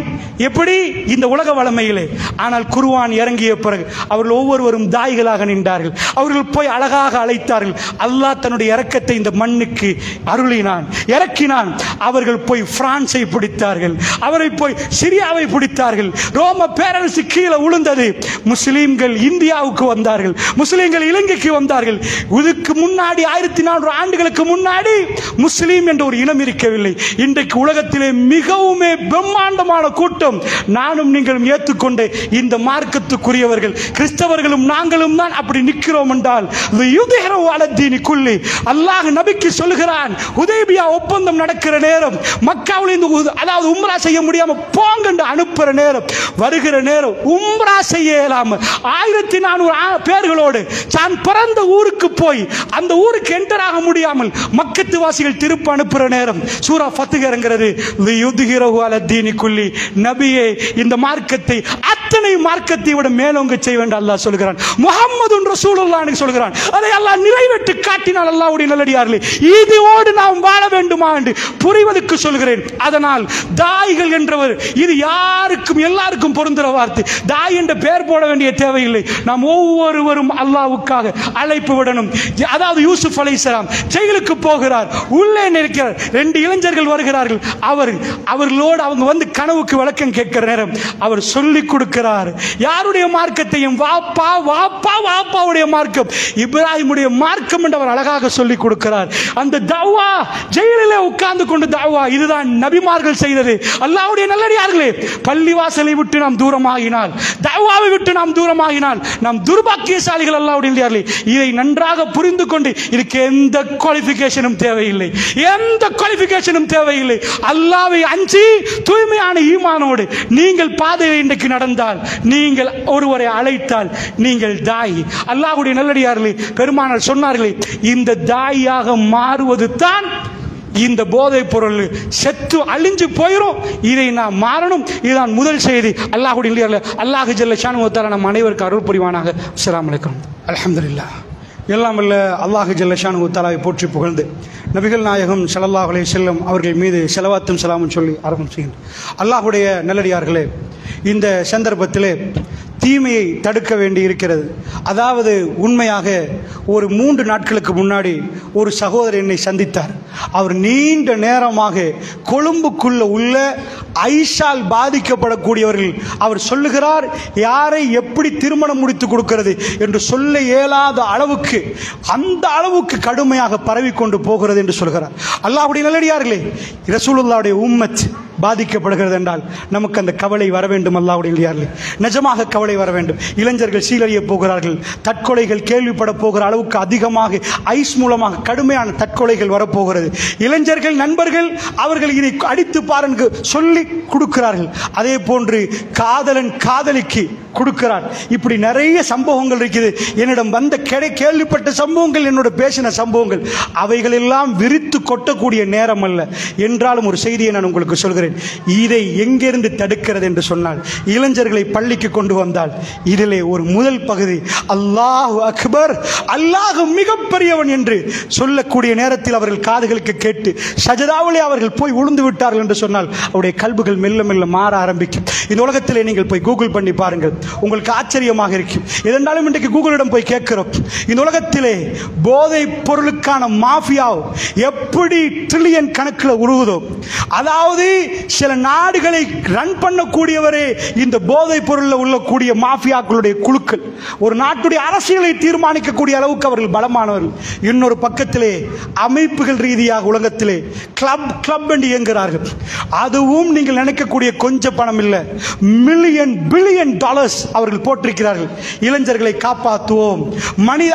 எப்படி? இந்த உலக வளமையிலே. ஆனால் குர்ஆன் இறங்கிய பிறகு அவர்கள் ஒவ்வொருவரும் தாய்களாக நின்றார்கள். அவர்கள் போய் அழகாக அழைத்தார்கள். அல்லாஹ் தன்னுடைய இரக்கத்தை இந்த மண்ணுக்கு அருளினான், இறக்கினான். அவர்கள் போய் பிரான்சை பிடித்தார்கள். அவரை போய் சிரியாவை பிடித்தார்கள். ரோம பேரரசு கீழே உளுந்தது. முஸ்லிம்கள் இந்தியாவுக்கு வந்தார்கள். முஸ்லிம்கள் இலங்கைக்கு வந்தார்கள். இதுக்கு முன்னாடி 1400 ஆண்டுகளுக்கு முன்னாடி முஸ்லீம் என்ற ஒரு இனம் இருக்கவில்லை. இன்றைக்கு உலகத்திலே மிகவும் பிரம்மாண்டமான கூட்டம் நானும் நீங்களும் ஏற்றுக்கொண்ட இந்த மார்க்கத்துக்குரியவர்கள் கிறிஸ்தவர்களும் நாங்களும் தான் அப்படி நிற்கிறோம் என்றால் அல்லாஹ் நபிக்கு சொல்லுகிறான். ஹுதைபியா ஒப்பந்தம் நடக்கிற நேரம், மக்காவில் அதாவது உம்ரா செய்ய முடியாம போங்க அனுப்புற நேரம், வருகிற நேரம் உம்ரா செய்ய இயலாம 1400 பேர்களோடு தான் பிறந்த ஊருக்கு போய் அந்த ஊருக்கு என்டர் ஆக முடியாமல் மக்கத்து வாசிகள் திருப்ப அனுப்புற நேரம் சூரா ஃபத்ஹ் இறங்குறது. நபியே, இந்த மார்க்கத்தை அத்தனை மார்க்கத்தை விட மேலோங்க செய்ய வேண்டும் அல்லாஹ் சொல்கிறான். முஹம்மது ரசூலுல்லாஹ் சொல்கிறான். அதை அல்லாஹ் நிறைவேற்றி காட்டினால் அல்லாஹ்வுடைய நல்லடியார்களே, இதோடு நாம் வாழ வேண்டுமா என்று புரிவதற்கு சொல்கிறேன். அதனால் தாய்கள் என்றவர் இது யாருக்கும் எல்லாருக்கும் பொருந்துற வார்த்தை. தாய் என்ற பெயர் போட வேண்டிய தேவையில்லை. நாம் ஒவ்வொருவரும் அல்லாஹ்வுக்காக அழைப்பு விடணும். அதாவது யூசுப் அலைஹிஸ்ஸலாம் ஜெயிலுக்கு போகிறார். உள்ளே நிற்கிறார். 2 இளைஞர்கள் வருகிறார்கள். அவர்களோடு அவங்க வந்து கனவுக்கு விளக்கம் கேட்கிற நேரம் அவர் சொல்லிக் கொடுக்கிறார். யாருடைய மார்க்கத்தையும் வாப்பா வாப்பா வாப்பாவுடைய மார்க்கம், இப்ராஹிமுடைய மார்க்கம் என்று அவர் அழகாக சொல்லிக் கொடுக்கிறார். அந்த தஅவா, ஜெயிலிலே உட்கார்ந்து கொண்டு தஅவா, இதுதான் நபிமார்கள் செய்தது. அல்லாஹ்வுடைய நல்லடியார்களே, பள்ளிவாசலை விட்டு நாம் தூரமாகினால், தஅவாவை விட்டு நாம் தூரமாகினால் நாம் துர்பாக்கியசாலிகள். அல்லாஹ்வுடைய நல்லடியார்களே, இதை நன்றாக புரிந்து கொண்டு இதுக்கு எந்த குவாலிஃபிகேஷனும் தேவையில்லை. எந்த குவாலிஃபிகேஷனும் தேவையில்லை. அல்லாஹ்வை அஞ்சி தூய்மையான ஈமானோடு நீங்கள் பாதையில் இன்றைக்கு நடந்தால், நீங்கள் ஒருவரை அழைத்தால் நீங்கள் தாய். அல்லாஹ்வுடைய நல்லடியார்களே, பெருமானார் சொன்னார்களே, இந்த தாயாக மாறுவது தான் இந்த போதைப் பொருள் செத்து அழிஞ்சு போயிடும். இதை நாம் மாறணும். இதுதான் முதல் செய்தி. அல்லாஹ்வுடைய நல்லடியார்களே, அல்லாஹ் ஜல்ல ஷானஹு வ தஆலா நம் அனைவருக்கு அருள் புரிவானாக. அஸ்ஸலாமு அலைக்கும். அல்ஹம்துலில்லாஹ். எல்லாம் வல்ல அல்லாஹ் ஜல்ல ஷானஹு வ தஆலாவை போற்றி புகழ்ந்து நபிகள் நாயகம் ஸல்லல்லாஹு அலைஹி வஸல்லம் அவர்கள் மீது ஸலவாத்தும் ஸலாமும் சொல்லி ஆரம்பம் செய்கின்றோம். அல்லாஹ்வுடைய நல்லடியார்களே, இந்த சந்தர்ப்பத்திலே தீமையை தடுக்க வேண்டி இருக்கிறது. அதாவது உண்மையாக ஒரு 3 நாட்களுக்கு முன்னாடி ஒரு சகோதரர் என்னை சந்தித்தார். அவர் நீண்ட நேரமாக கொழும்புக்குள்ள உள்ள ஐஷால் பாதிக்கப்படக்கூடியவர்கள், அவர் சொல்லுகிறார், யாரை எப்படி திருமணம் முடித்து கொடுக்கிறது என்று சொல்ல இயலாத அளவுக்கு, அந்த அளவுக்கு கடுமையாக பரவிக்கொண்டு போகிறது என்று சொல்கிறார். அல்லாஹ்வுடைய நல்லடியார்களே, ரசூலுல்லாஹ்வுடைய உம்மத் பாதிக்கப்படுகிறது என்றால் நமக்கு அந்த கவலை வர வேண்டும். அல்லாஹ்வுடைய நல்லடியார்களே, நிஜமாக கவலை வர வேண்டும். இளைஞர்கள் சீரழிய போகிறார்கள். தற்கொலைகள் கேள்விப்பட போகிற அளவுக்கு அதிகமாக ஐஸ் மூலமாக கடுமையான தற்கொலைகள் வரப்போகிறது. இளைஞர்கள் நண்பர்கள் அவர்கள் இதை அடித்து பாருங்க சொல்லி கொடுக்கிறார்கள். அதே போன்று காதலன் காதலிக்கு கொடுக்கிறார். இப்படி நிறைய சம்பவங்கள் இருக்குது. என்னிடம் வந்த கேள்விப்பட்ட சம்பவங்கள், என்னோட பேசின சம்பவங்கள், அவைகள் எல்லாம் விரித்து கொட்டக்கூடிய நேரம் அல்ல. என்றாலும் ஒரு செய்தியை நான் உங்களுக்கு சொல்கிறேன். இதை எங்கிருந்து தடுக்கிறது என்று சொன்னால், இளைஞர்களை பள்ளிக்கு கொண்டு வந்தால் இதிலே ஒரு முதல் பகுதி அல்லாஹு அக்பர், அல்லாஹ் மிகப்பெரியவன் என்று சொல்லக்கூடிய நேரத்தில் அவர்கள் காதுகளுக்கு கேட்டு சஜதாவிலே அவர்கள் போய் விழுந்து விட்டார்கள் என்று சொன்னால் அவருடைய கல்புகள் மெல்ல மெல்ல மாற ஆரம்பிக்கும். இந்த உலகத்திலே நீங்கள் போய் கூகுள் பண்ணி பாருங்கள், உங்களுக்கு ஆச்சரியமாக இருக்கும். இதென்றாலும் இன்றைக்கு கூகுளிடம் போய் கேட்கிறோம், இந்த உலகத்திலே போதை பொருளுக்கான மாஃபியா எப்படி ட்ரில்லியன் கணக்கில் உருகுதோ, அதாவது சில நாடுகளை ரன் பண்ணக்கூடியவரே இந்த போதை பொருளில் உள்ளக்கூடிய மாஃபியாக்களுடைய குழுக்கள், ஒரு நாட்டுடைய அரசியலை தீர்மானிக்கக்கூடிய அளவுக்கு அவர்கள் பலமானவர்கள். இன்னொரு பக்கத்திலே அமைப்புகள் ரீதியாக உலகத்திலே கிளப் என்று இயங்குகிறார்கள். அதுவும் நீங்கள் நினைக்கக்கூடிய கொஞ்ச பணம் இல்லை, மில்லியன் பில்லியன் டாலர்ஸ் அவர்கள் போட்டிருக்கிறார்கள். இளைஞர்களை காப்பாற்றுவோம்,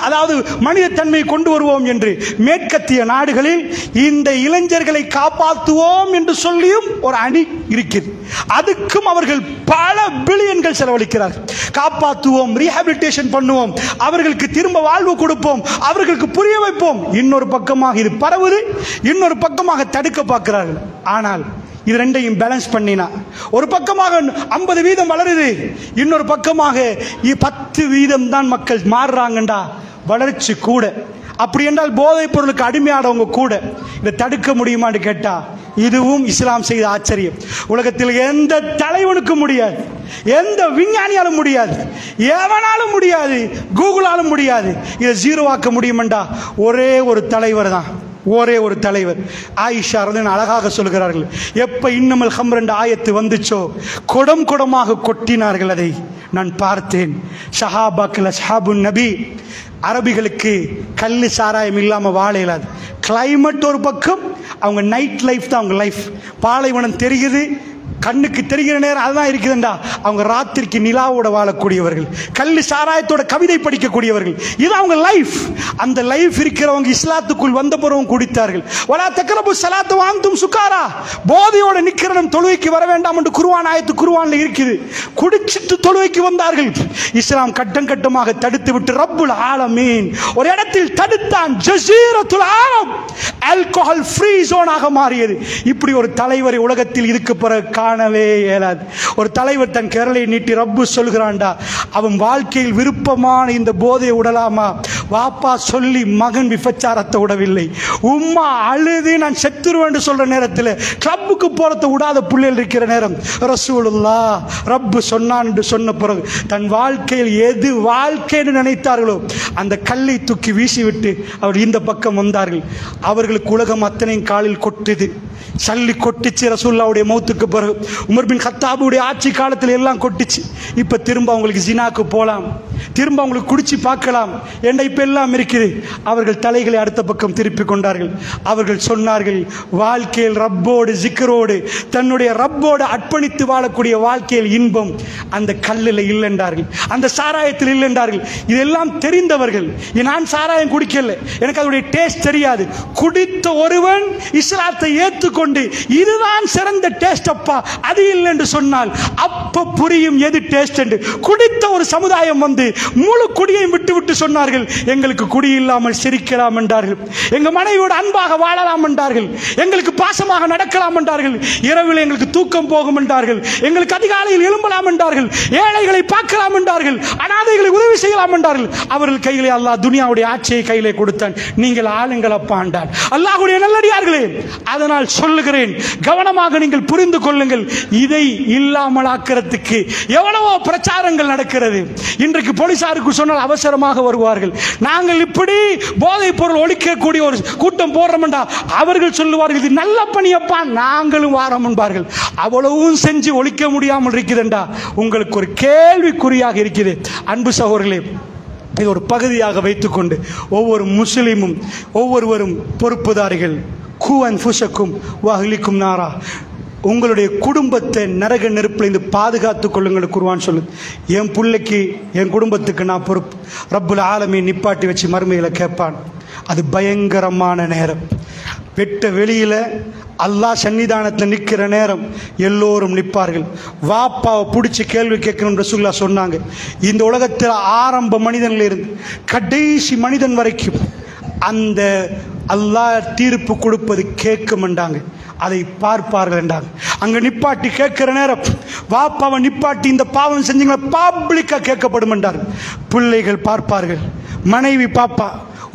அதாவது மனித தன்மையை கொண்டு வருவோம் என்று மேற்கத்திய நாடுகளில் இந்த இளைஞர்களை காப்பாற்றுவோம் என்று சொல்லியும் ஒரு அணி இருக்கிறது. அதுக்கும் அவர்கள் பல பில்லியன்கள் செலவழிக்கிறார்கள். காப்பாற்றுவோம், ரீஹாபிலிட்டேஷன் பண்ணுவோம், அவர்களுக்கு திரும்ப வாழ்வு கொடுப்போம், அவர்களுக்கு புரிய வைப்போம். இன்னொரு பக்கமாக இது பரவுது, இன்னொரு பக்கமாக தடுக்க பார்க்கிறார்கள். ஆனால் இது ரெண்டையும் பேலன்ஸ் பண்ணினா, ஒரு பக்கமாக 50% வளருது, இன்னொரு பக்கமாக 10% தான் மக்கள் மாறுறாங்கண்டா வளர்ச்சி கூட. அப்படி என்றால் போதைப் பொருளுக்கு அடிமையானவங்க கூட இதை தடுக்க முடியுமான்னு கேட்டா, இதுவும் இஸ்லாம் செய்த ஆச்சரியம். உலகத்தில் எந்த தலைவனுக்கும் முடியாது, எந்த விஞ்ஞானியாலும் முடியாது, எவனாலும் முடியாது, கூகுளாலும் முடியாது. இதை ஜீரோவாக்க முடியுமெண்டா ஒரே ஒரு தலைவர் தான், ஒரே ஒரு தலைவர். ஆயிஷா ரலியல்லாஹு அழகாக சொல்கிறார்கள், எப்ப இன்னமல் ஹம்ர் என்ற ஆயத்து வந்துச்சோ குடம் குடமாக கொட்டினார்கள், அதை நான் பார்த்தேன். ஷஹாபாக்கள் அஸ்ஹாபுன் நபி, அரபிகளுக்கு கல்லு சாராயம் இல்லாமல் வாழ இயலாது. கிளைமேட் ஒரு பக்கம், அவங்க நைட் லைஃப் தான் அவங்க லைஃப். பாலைவனம் தெரியுது, கண்ணுக்கு தெரிகிற நேரம் அதுதான் இருக்குதுண்டா, அவங்க ராத்திரிக்கு நிலாவோட வாழக்கூடியவர்கள், கல்லு சாராயத்தோட கவிதை படிக்கக்கூடியவர்கள், இது அவங்க லைஃப். அந்த லைஃப் இருக்கிறவங்க இஸ்லாத்துக்குள் வந்த பிறகும் குடித்தார்கள். வலா தக்ரபு ஸலாத்த வஅன்தும் சுகாரா, போதையோட நிக்கிறனம் தொழுகைக்கு வர வேண்டாம் என்று குர்ஆன் ஆயத்து குர்ஆன்ல இருக்குது. குடிச்சிட்டு தொழுகைக்கு வந்தார்கள். இஸ்லாம் கட்டம் கட்டமாக தடுத்து விட்டு ரப்புல் ஆலமீன் ஒரு இடத்தில் தடுத்தான். ஜஸீரத்துல் ஆலம் ஆல்கஹால் ஃப்ரீ ஜோனாக மாறியது. இப்படி ஒரு தலைவரை உலகத்தில் இதுக்கு பிறகு காணவே இயலாது. ஒரு தலைவர் தன் கரலை நீட்டி ரப்பு சொல்கிறான்டா, அவன் வாழ்க்கையில் விருப்பமான இந்த போதையை விடலாமா? வாப்பா சொல்லி மகன் விபச்சாரத்தை விடவில்லை, உம்மா அழுது நான் செத்துருவேன் சொல்ற நேரத்தில் கிளப்புக்கு போறத விடாத பிள்ளைகள் இருக்கிற நேரம் ரசூலுல்லாஹ் ரப்பு சொன்னான் என்று சொன்ன பிறகு தன் வாழ்க்கையில் எது வாழ்க்கைன்னு நினைத்தார்களோ அந்த கல்லை தூக்கி வீசிவிட்டு அவர் இந்த பக்கம் வந்தார்கள். அவர்களுக்கு உலகம் அத்தனையும் காலில் கொட்டுது, சல்லி கொட்டிச்சு. ரசூலுல்லாஹ்வுடைய மௌத்துக்கு பிறகு உமர் பின் கத்தாபுடைய ஆட்சி காலத்தில் எல்லாம் கொட்டிச்சு. இப்ப திரும்ப அவங்களுக்கு ஜினாக்கு போலாம், திரும்ப அவங்களுக்கு குடிச்சு பார்க்கலாம் என்ற இப்ப எல்லாம் இருக்குது. அவர்கள் தலைகளை அடுத்த பக்கம் திருப்பி கொண்டார்கள். அவர்கள் சொன்னார்கள், வாழ்க்கையில் ரப்போடு ஜிக்ரோடு தன்னுடைய ரப்போடு அர்ப்பணித்து வாழக்கூடிய வாழ்க்கையில் இன்பம் அந்த கல்லில் இல்லை என்றார்கள், அந்த சாராயத்தில் இல்லை என்றார்கள். இதெல்லாம் தெரிந்தவர்கள். நான் சாராயம் குடிக்கல, எனக்கு அதனுடைய டேஸ்ட் தெரியாது. குடித்த ஒருவன் இஸ்லாத்தை ஏற்றுக்கொண்டு இதுதான் சிறந்த டேஸ்ட் அப்பா, அது இல்லை என்று சொன்னால் அப்ப புரியும் எது டேஸ்ட் என்று. குடித்த ஒரு சமுதாயம் வந்து முழு குடியையும் விட்டு விட்டு சொன்னார்கள், எங்களுக்கு குடி இல்லாமல் சிரிக்கலாம் என்றார்கள், எங்க மனைவியோடு அன்பாக வாழலாம் என்றார்கள், எங்களுக்கு பாசமாக நடக்கலாம் என்றார்கள், இரவில் எங்களுக்கு தூக்கம் போகும் என்றார்கள், எங்களுக்கு அதிகாலையில் எழும்பலாம் என்றார்கள், ஏழைகளை பார்க்கலாம் என்றார்கள், அனாதைகளை உதவி செய்யலாம் என்றார்கள். அவர்கள் கையிலே அல்லாஹ் துனியாவுடைய ஆட்சியை கையிலே கொடுத்தான். நீங்கள் ஆளுங்கள் அப்பா என்றார். அல்லாஹ்வுடைய நல்லடியார்களே, அதனால் சொல்லுகிறேன், கவனமாக நீங்கள் புரிந்து கொள்ளுங்கள். இதை இல்லாமல் ஆக்கிறதுக்கு எவ்வளவோ பிரச்சாரங்கள் நடக்கிறது. இன்றைக்கு போலீசாருக்கு சொன்னால் அவசரமாக வருவார்கள். நாங்கள் இப்படி போதைப் பொருள் ஒழிக்கக்கூடிய ஒரு கூட்டம் போடுறோம்டா, அவர்கள் சொல்லுவார்கள் இது நல்ல பணியப்பா, நாங்களும் வாரம் என்பார்கள். அவ்வளவும் செஞ்சு ஒழிக்க முடியாமல் இருக்குதுண்டா, உங்களுக்கு ஒரு கேள்விக்குறியாக இருக்குது. அன்பு சகோதரர்களே, இது ஒரு பகுதியாக வைத்துக்கொண்டு ஒவ்வொரு முஸ்லிமும் ஒவ்வொருவரும் பொறுப்புதாரிகள். கூ அன்ஃபுஸக்கும் வஅஹ்லிக்கும் நாரா, உங்களுடைய குடும்பத்தை நரக நெருப்பிலிருந்து பாதுகாத்துக் கொள்ளுங்கள் குர்ஆன் சொல்லு. என் பிள்ளைக்கு என் குடும்பத்துக்கு நான் பொறுப்பு. ரப்புல் ஆலமீன் நிப்பாட்டி வச்சு மறுமையில கேட்பான். அது பயங்கரமான நேரம். வெட்ட வெளியில அல்லாஹ் சன்னிதானத்தில் நிற்கிற நேரம் எல்லோரும் நிற்பார்கள். வாப்பாவை பிடிச்சி கேள்வி கேட்கணும் ரசூலுல்லாஹ் சொன்னாங்க. இந்த உலகத்தில் ஆரம்ப மனிதன்ல இருந்து கடைசி மனிதன் வரைக்கும் அந்த அல்லாஹ் தீர்ப்பு கொடுப்பது கேட்குமெண்டாங்க, அதை பார்ப்பார்கள் என்றாங்க. அங்க நிப்பாட்டி கேட்கிற நேரம் வாப்பாவை நிப்பாட்டி இந்த பாவம் செஞ்சீங்களா பப்ளிக்கா கேட்கப்படும் என்றார்கள். பிள்ளைகள் பார்ப்பார்கள், மனைவி பாப்பா,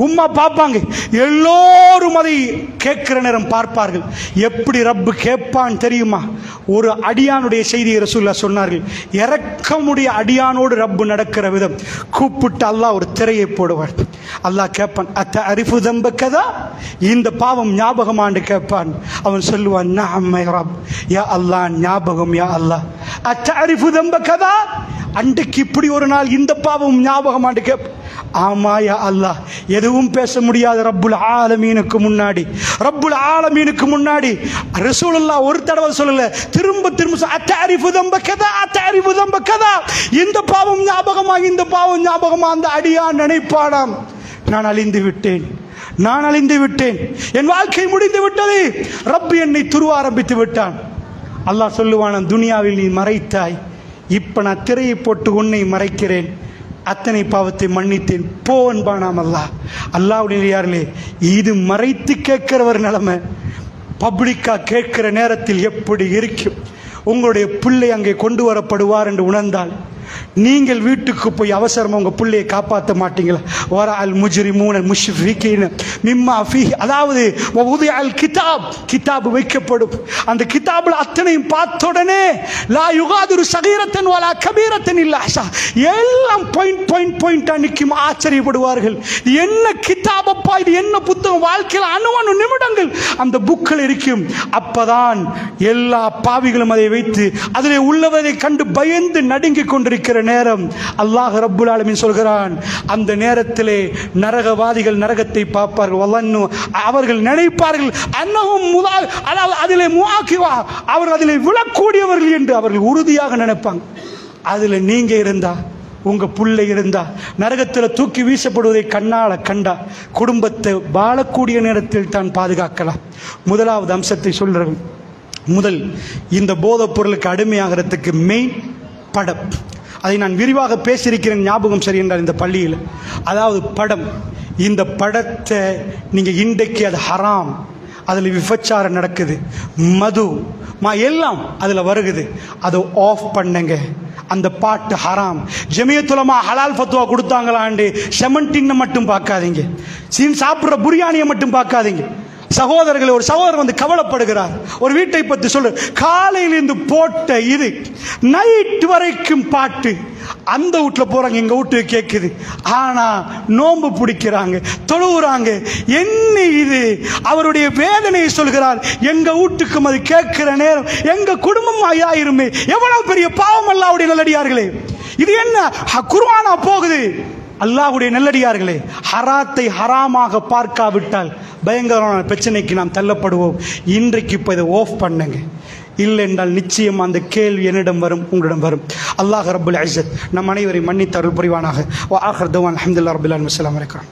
உம்மா பார்ப்பாங்க, எல்லோரும் அதை கேட்கிற நேரம் பார்ப்பார்கள். எப்படி ரப்பு கேட்பான் தெரியுமா? ஒரு அடியானுடைய செய்தியை ரசூலுல்லாஹ் சொன்னார்கள். இரக்கமுடைய அடியானோடு ரப்பு நடக்கிற விதம் கூப்பிட்டு அல்லாஹ் ஒரு திரையை போடுவார். அல்லாஹ் கேட்பான், அத்தஅரிஃபு தம்பக்கதா, இந்த பாவம் ஞாபகமான்னு கேட்பான். அவன் சொல்லுவான், நஅம் ரப், யா அல்லாஹ் ஞாபகம் யா அல்லாஹ். அத்தஅரிஃபு தம்பக்கதா, அன்றைக்கு இப்படி ஒரு நாள் இந்த பாவம் ஞாபகமான்னு கேட்பான். ஆமா யா அல்லாஹ். எதுவும் பேச முடியாத ரப்புல் ஆலமீனுக்கு முன்னாடி, ரப்புல் ஆலமீனுக்கு முன்னாடி ரசூலுல்லாஹ் ஒரு தடவை சொல்லல, திரும்ப திரும்ப அத்தஅரிஃபு தம்பக்கதா, அத்தஅரிஃபு தம்பக்கதா, இந்த பாவம் ஞாபகமா, இந்த பாவம் ஞாபகமா. அந்த அடியான் நினைப்பானாம், நான் அழிந்து விட்டேன், நான் அழிந்து விட்டேன், என் வாழ்க்கை முடிந்து விட்டது, ரப்பு என்னை துருவ ஆரம்பித்து விட்டான். அல்லாஹ் சொல்லுவான், துனியாவில் நீ மறைத்தாய், இப்ப நான் திரையை போட்டு உன்னை மறைக்கிறேன், அத்தனை பாவத்தை மன்னித்தேன், போ என்பானாம் அல்லாஹ். அல்லாஹ்வுடைய இது மறைத்து கேட்கிறவர் நிலைமை பப்ளிக்கா கேட்கிற நேரத்தில் எப்படி இருக்கும்? உங்களுடைய பிள்ளை அங்கே கொண்டு வரப்படுவார் என்று உணர்ந்தால் நீங்கள் வீட்டுக்கு போய் அவசரமா உங்க பிள்ளையை காப்பாற்ற மாட்டீங்களா? வரஅல் முஜ்ரிமூன முஷ்ஃபிகீன மிம்மா ஃபீஹி, அதாவது வவுதிஅல் கிதாப், கிதாப் வைக்கப்படும், அந்த கிதாபில் அத்தனையும் பார்த்த உடனே லா யுகாதிரு சகீரத்தன் வலா கபீரத்தன் இல்லா ஹஸா, எல்லாம் பாயிண்டா நிற்கும். ஆச்சரியப்படுவார்கள், என்ன கிதாபப்பா, இது என்ன புத்தகம், வாழ்க்கையில் அணு நிமிடங்கள் அந்த புக்கில் இருக்கும். அப்பதான் எல்லா பாவிகளும் அதை வைத்து அதிலே உள்ளவரை கண்டு பயந்து நடுங்கிக் கொண்டிருக்கிற நேரம் அல்லாஹ் ரப்புல் ஆலமீன் சொல்கிறான், அந்த நேரத்திலே நரகவாதிகள் நரகத்தை பார்ப்பார்கள். வலன்னு, அவர்கள் நினைப்பார்கள், அன்னஹும் முதால், அதாவது அதிலே முஆகிவா, அவர்கள் அதிலே விழக்கூடியவர்கள் என்று அவர்கள் உறுதியாக நினைப்பாங்க. அதில் நீங்க இருந்தா, உங்க பிள்ளை இருந்தா, நரகத்தில் தூக்கி வீசப்படுவதை கண்ணால கண்டா குடும்பத்தை வாழக்கூடிய நேரத்தில் தான் பாதுகாக்கலாம். முதலாவது அம்சத்தை சொல்றேன். முதல், இந்த போதைப் பொருளுக்கு அடிமையாகிறதுக்கு மெயின் படம். அதை நான் விரிவாக பேசியிருக்கிறேன், ஞாபகம் சரி என்றால் இந்த பள்ளியில். அதாவது படம், இந்த படத்தை நீங்க இன்றைக்கு அது ஹராம், அதில் விபச்சாரம் நடக்குது, மது எல்லாம் அதில் வருகுது, அதை ஆஃப் பண்ணுங்க. அந்த பாட்டு ஹராம். ஜமியத்துல் உலமா ஹலால் ஃபத்வா கொடுத்தாங்களாண்டு 17 மட்டும் பார்க்காதீங்க, சீன் சாப்பிட்ற புரியாணியை மட்டும் பார்க்காதீங்க. சகோதரர்களே, ஒரு சகோதரர் வந்து கவலைப்படுகிறார், ஒரு வீட்டை பற்றி சொல்ற, காலையிலிருந்து போட்ட இது நைட் வரைக்கும் பாட்டு, அந்த வீட்டுல போறாங்க, எங்க வீட்டுக்கு கேட்குது, ஆனா நோன்பு பிடிக்கிறாங்க, தொழுகிறாங்க, என்ன இது? அவருடைய வேதனையை சொல்கிறார், எங்க வீட்டுக்கும் அது கேட்கிற நேரம் எங்க குடும்பம் ஆயிருமே, எவ்வளவு பெரிய பாவம் அல்லாஹ்வுடைய நல்லடியார்களே. இது என்ன குர்ஆனா போகுது? அல்லாஹ்வுடைய நல்லடியார்களே, ஹராத்தை ஹராமாக பார்க்காவிட்டால் பயங்கரமான பிரச்சனைக்கு நாம் தள்ளப்படுவோம். இன்றைக்கு இப்போ இதை ஆஃப் பண்ணுங்க, இல்லை என்றால் நிச்சயம் அந்த கேள்வி என்னிடம் வரும், உங்களிடம் வரும். அல்லாஹ் ரப்புல் இஸ்ஸத் நம் அனைவரை மன்னித்து அருள் புரிவானாக. வ ஆகிர் தஅவானா அல்ஹம்துலில்லாஹி ரப்பில் ஆலமீன். அஸ்ஸலாமு அலைக்கும்.